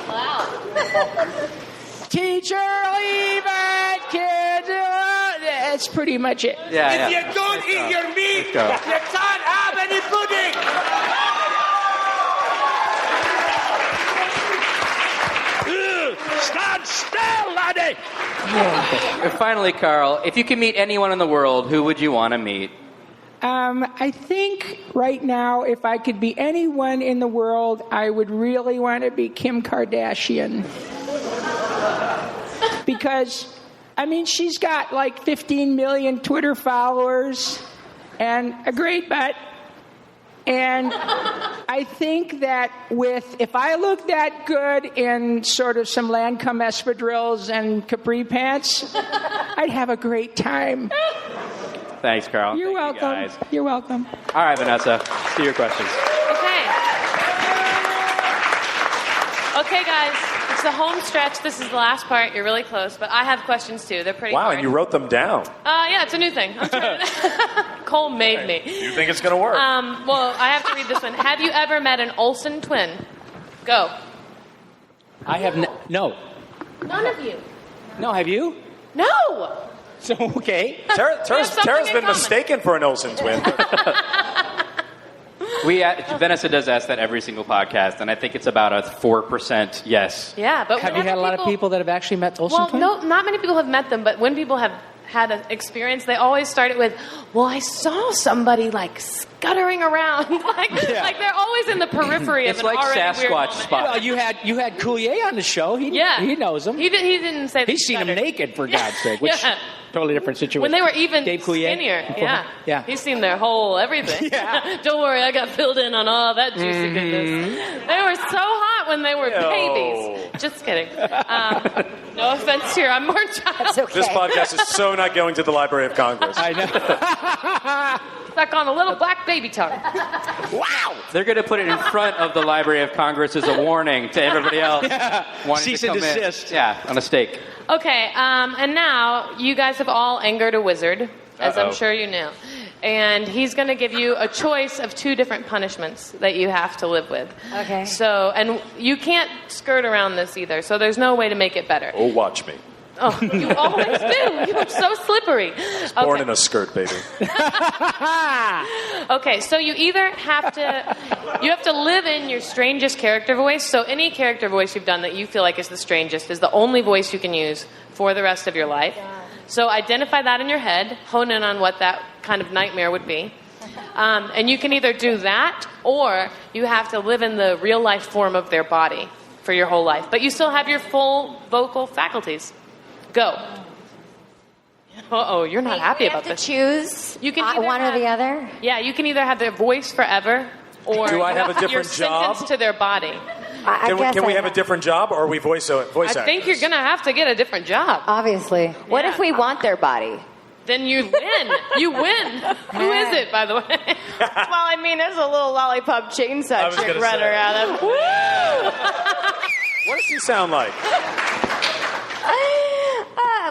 Wow. Teacher, leave it, kids. That's pretty much it. Yeah, If you don't eat your meat, you can't have any pudding. Stand still, laddie. And finally, Carl, if you could meet anyone in the world, who would you want to meet? I think right now, if I could be anyone in the world, I would really want to be Kim Kardashian. Because, I mean, she's got like 15 million Twitter followers and a great butt And I think that if I looked that good in sort of some Lancome espadrilles and capri pants, I'd have a great time. Thanks, Carl. You're welcome. You guys. You're welcome. All right, Vanessa. See your questions. Okay, guys. It's the home stretch. This is the last part. You're really close, but I have questions too. They're pretty Wow, hard. and you wrote them down. Yeah, it's a new thing. I'm trying to... Cole made me. You think it's going to work? Well, I have to read this one. Have you ever met an Olsen twin? Go. I have no. None of you. No, have you? No. So, okay. Tara's been mistaken for an Olsen twin. Vanessa does ask that every single podcast, and I think it's about a 4% yes. Yeah, but have you had a lot of people that have actually met Olsen Well, twins? no, not many people have met them, but when people have had an experience, they always start it with, well, I saw somebody like scuttering around. like they're always in the periphery It's of an like already Sasquatch weird moment. spot. Well, you had Coulier on the show. He knows him. He didn't say that. He's seen him naked, for God's sake, which Yeah. totally different situation. When they were even Dave Coulier? skinnier. Yeah. He's seen their whole everything. Don't worry, I got filled in on all that juicy goodness. They were so hot when they were babies. Just kidding. No offense here. I'm more child. This podcast is so not going to the Library of Congress. I know. Stuck on a little black baby tongue. Wow! They're going to put it in front of the Library of Congress as a warning to everybody else wanting Cease to come and desist. in. Yeah, on a stake. Okay, and now you guys have all angered a wizard, as I'm sure you knew. And he's going to give you a choice of 2 different punishments that you have to live with. Okay. So, and you can't skirt around this either, so there's no way to make it better. Oh, watch me. Oh, you always do. You're so slippery. Born in a skirt, baby. Okay, so you either have to live in your strangest character voice. So any character voice you've done that you feel like is the strangest is the only voice you can use for the rest of your life. So identify that in your head, hone in on what that kind of nightmare would be. And you can either do that or you have to live in the real life form of their body for your whole life. But you still have your full vocal faculties. Go. Uh-oh, you're not happy about this. Choose you can one or the other? Yeah, you can either have their voice forever or Do I have a different you're job? sentenced to their body. Can we have a different job, or are we voice I actors? think you're going to have to get a different job. Obviously. What if we want their body? Then you win. You win. Who is it, by the way? Well, I mean, there's a little lollipop chainsaw chick gonna running say. around. What does she sound like?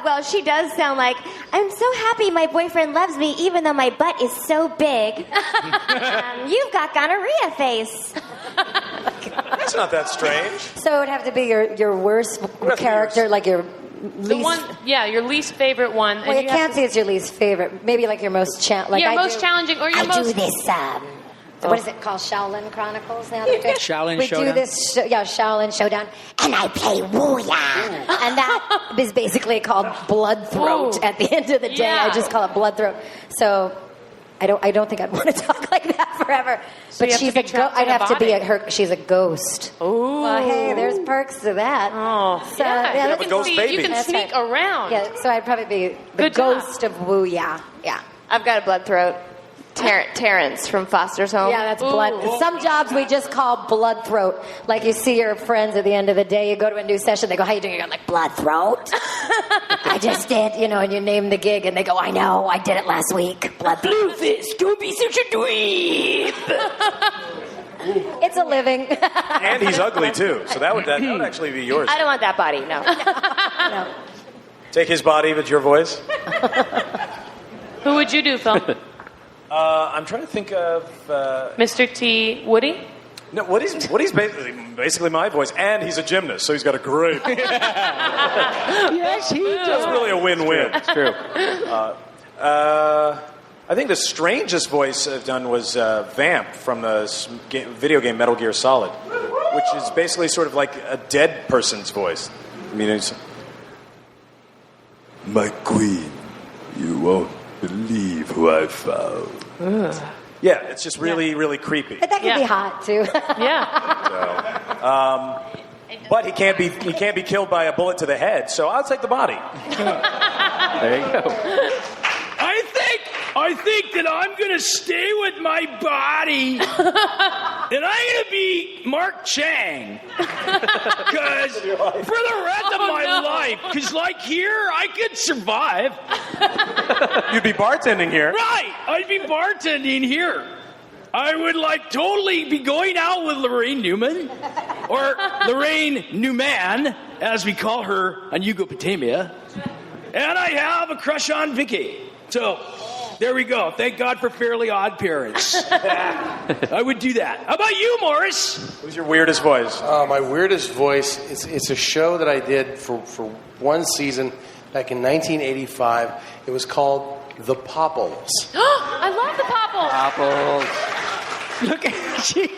Well, she does sound like, I'm so happy my boyfriend loves me even though my butt is so big. You've got gonorrhea face. That's not that strange. So it would have to be your worst character, like your The least... one, your least favorite one. Well, you can't say it's your least favorite. Maybe like your most challenging or your I most... do this, what is it called? Shaolin Chronicles now? Shaolin we Showdown? do this, Shaolin Showdown. And I play Woo-Ya. And that is basically called Blood Throat. At the end of the day, I just call it Blood Throat. So I don't think I'd want to talk like that forever. So but she's a ghost. I'd have to be she's a ghost. Ooh. Well, hey, there's perks to that. Oh, So, yeah. that's- You can That's sneak right. around. Yeah, so I'd probably be the Good job. ghost of Woo-Ya. Yeah. I've got a blood throat. Terrence from Foster's Home. Yeah, that's blood. Some jobs we just call blood throat. Like you see your friends at the end of the day, you go to a new session, they go, how you doing? You go, like, blood throat? I just did, and you name the gig, and they go, I know, I did it last week. Blood throat. Bluefish, don't be such a dweeb. It's a living. And he's ugly, too. So that would actually be yours. I don't want that body, no. No. Take his body with your voice. Who would you do, Phil? I'm trying to think of... Mr. T. Woody? No, Woody's basically my voice, and he's a gymnast, so he's got a great... Yes, he does. That's really a win-win. It's true. I think the strangest voice I've done was Vamp from the video game Metal Gear Solid, which is basically sort of like a dead person's voice. I mean, it's... My queen, you won't believe who I found. Yeah, it's just really, really creepy. But that could be hot, too. But he can't be killed by a bullet to the head, so I'll take the body. There you go. I I think that I'm going to stay with my body, and I'm going to be Mark Chang. Because for the rest of my life, because like here, I could survive. You'd be bartending here. Right, I'd be bartending here. I would like totally be going out with Lorraine Newman, or Lorraine Newman, as we call her on Yugopotamia. And I have a crush on Vicky. So, there we go. Thank God for Fairly Odd Parents. I would do that. How about you, Morris? Who's your weirdest voice? My weirdest voice, it's a show that I did for one season back in 1985. It was called The Popples. I love the Popples. Popples. Look at you.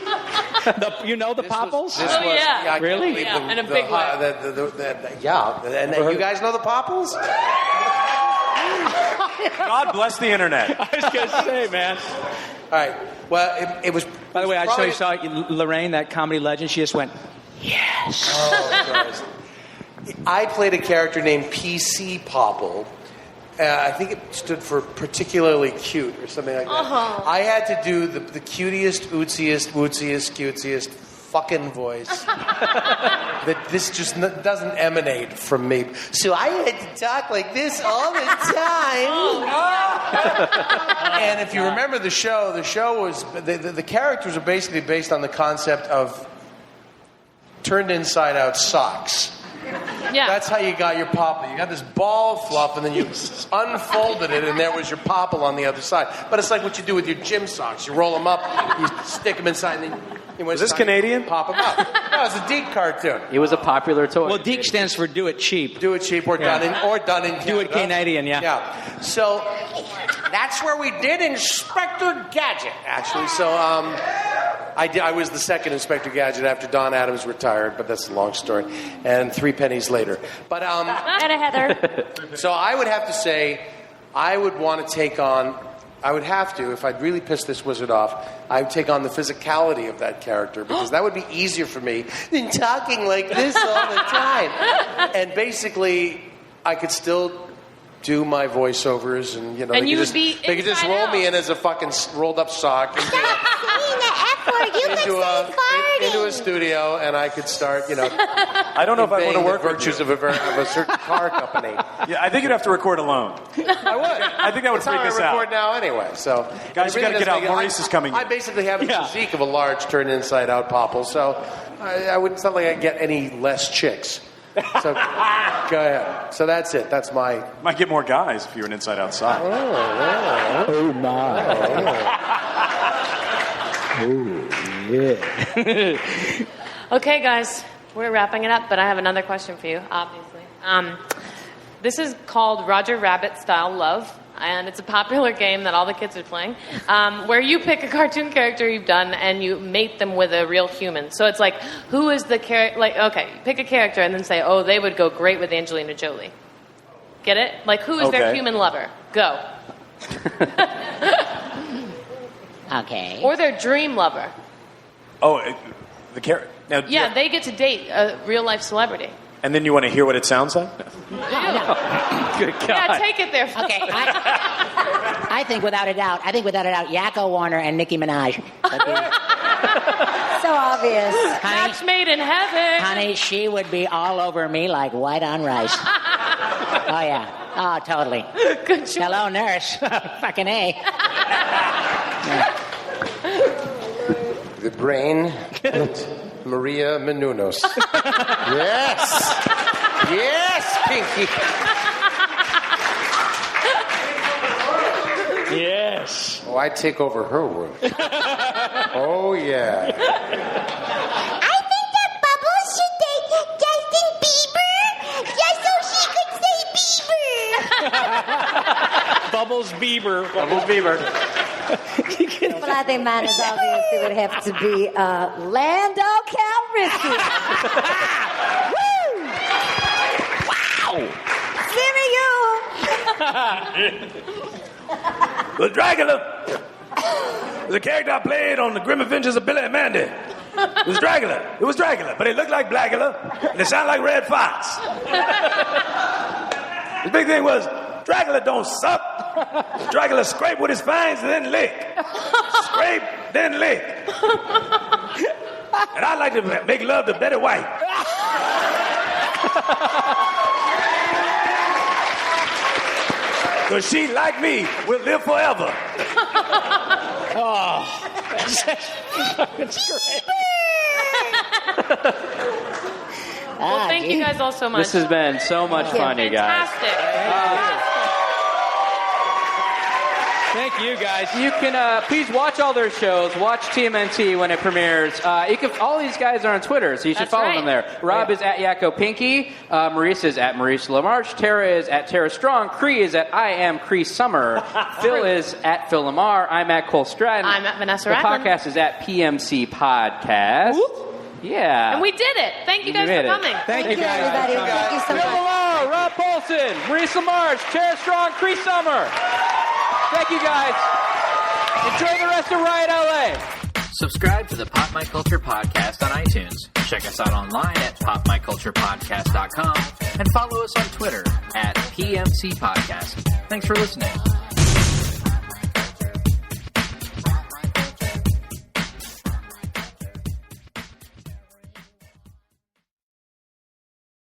You know the Popples? Yeah. Really? Yeah, in a big way. And you guys know the Popples? God bless the internet. I was going to say, man. All right. Well, it was... By the way, I saw Lorraine, that comedy legend. She just went, yes. Oh, Christ. I played a character named PC Popple. I think it stood for particularly cute or something like that. Uh-huh. I had to do the cutest, cutesiest fucking voice that this just doesn't emanate from me. So I had to talk like this all the time. And if you remember the show was the characters are basically based on the concept of turned inside out socks. Yeah. That's how you got your popple. You got this ball of fluff, and then you unfolded it, and there was your popple on the other side. But it's like what you do with your gym socks. You roll them up, you stick them inside, and then is this Canadian? Pop them out. No, it's a Deke cartoon. It was a popular toy. Well, Deke stands for do it cheap. Do it cheap or done in Canada. Do it Canadian, yeah. Yeah. So that's where we did Inspector Gadget, actually. So I was the second Inspector Gadget after Don Adams retired, but that's a long story. And 3 pennies later. But And a Heather. So I would have to say, I would want to take on. I would have to, if I'd really piss this wizard off, I would take on the physicality of that character, because that would be easier for me than talking like this all the time. And basically, I could still do my voiceovers, and And they you could would be they could just roll inside me in as a fucking rolled up sock into a studio, and I could start, I don't know if I want to work the virtues of a certain car company. Yeah, I think you'd have to record alone. I would. I think that would freak us I out. record now anyway. So guys, you got to get out. Maurice is coming. I basically have the physique of a large turned inside out popple, so it's not like I get any less chicks. So go ahead. So that's it. That's my. Might get more guys if you're an inside out sock. Oh my. Oh yeah. Okay, guys, we're wrapping it up, but I have another question for you, obviously. This is called Roger Rabbit Style Love, and it's a popular game that all the kids are playing, where you pick a cartoon character you've done and you mate them with a real human. So it's like, who is the character? Like, okay, pick a character and then say, oh, they would go great with Angelina Jolie. Get it? Like, who is their human lover? Go. Okay. Or their dream lover. Oh, the character. Yeah, they get to date a real life celebrity. And then you want to hear what it sounds like? No. Good God. Yeah, take it there. Okay, I think without a doubt, Yakko Warner and Nicki Minaj. So obvious. Match made in heaven. Honey, she would be all over me like white on rice. Oh, yeah. Oh, totally. Good choice. Hello, nurse. Fucking A. The brain. Maria Menounos. Yes. Yes, Pinky. Yes. Oh, I take over her world. Oh, yeah. I think that Bubbles should date Justin Bieber just so she could say Bieber. Bubbles Bieber. Bubbles Bieber. But I think mine is obviously would have to be Lando Calrissian. Woo! Wow! The Dracula was a character I played on the Grim Adventures of Billy and Mandy. It was Dracula. It was Dracula, but it looked like Blackula, and it sounded like Red Fox. The big thing was, Dracula don't suck. Dracula scrape with his fangs and then lick. Scrape, then lick. And I like to make love to Betty White. Because she, like me, will live forever. Oh, that's great. Well, thank you guys all so much. This has been so much fun, you guys. Fantastic. Thank you, guys. You can please watch all their shows. Watch TMNT when it premieres. All these guys are on Twitter, so you should follow them there. Rob is at Yakko Pinky. Maurice is at Maurice LaMarche. Tara is at Tara Strong. Cree is at I Am Cree Summer. Phil is at Phil LaMarr. I'm at Cole Stratton. I'm at Vanessa The Ratman. podcast is at PMC Podcast. Whoop. Yeah. And we did it. Thank you guys for coming. Thank you guys. everybody. Thank you so Phil much. LaMarr, Rob Paulsen, Maurice LaMarche, Tara Strong, Cree Summer. Thank you guys. Enjoy the rest of Riot LA. Subscribe to the Pop My Culture Podcast on iTunes. Check us out online at popmyculturepodcast.com and follow us on Twitter at PMC Podcast. Thanks for listening.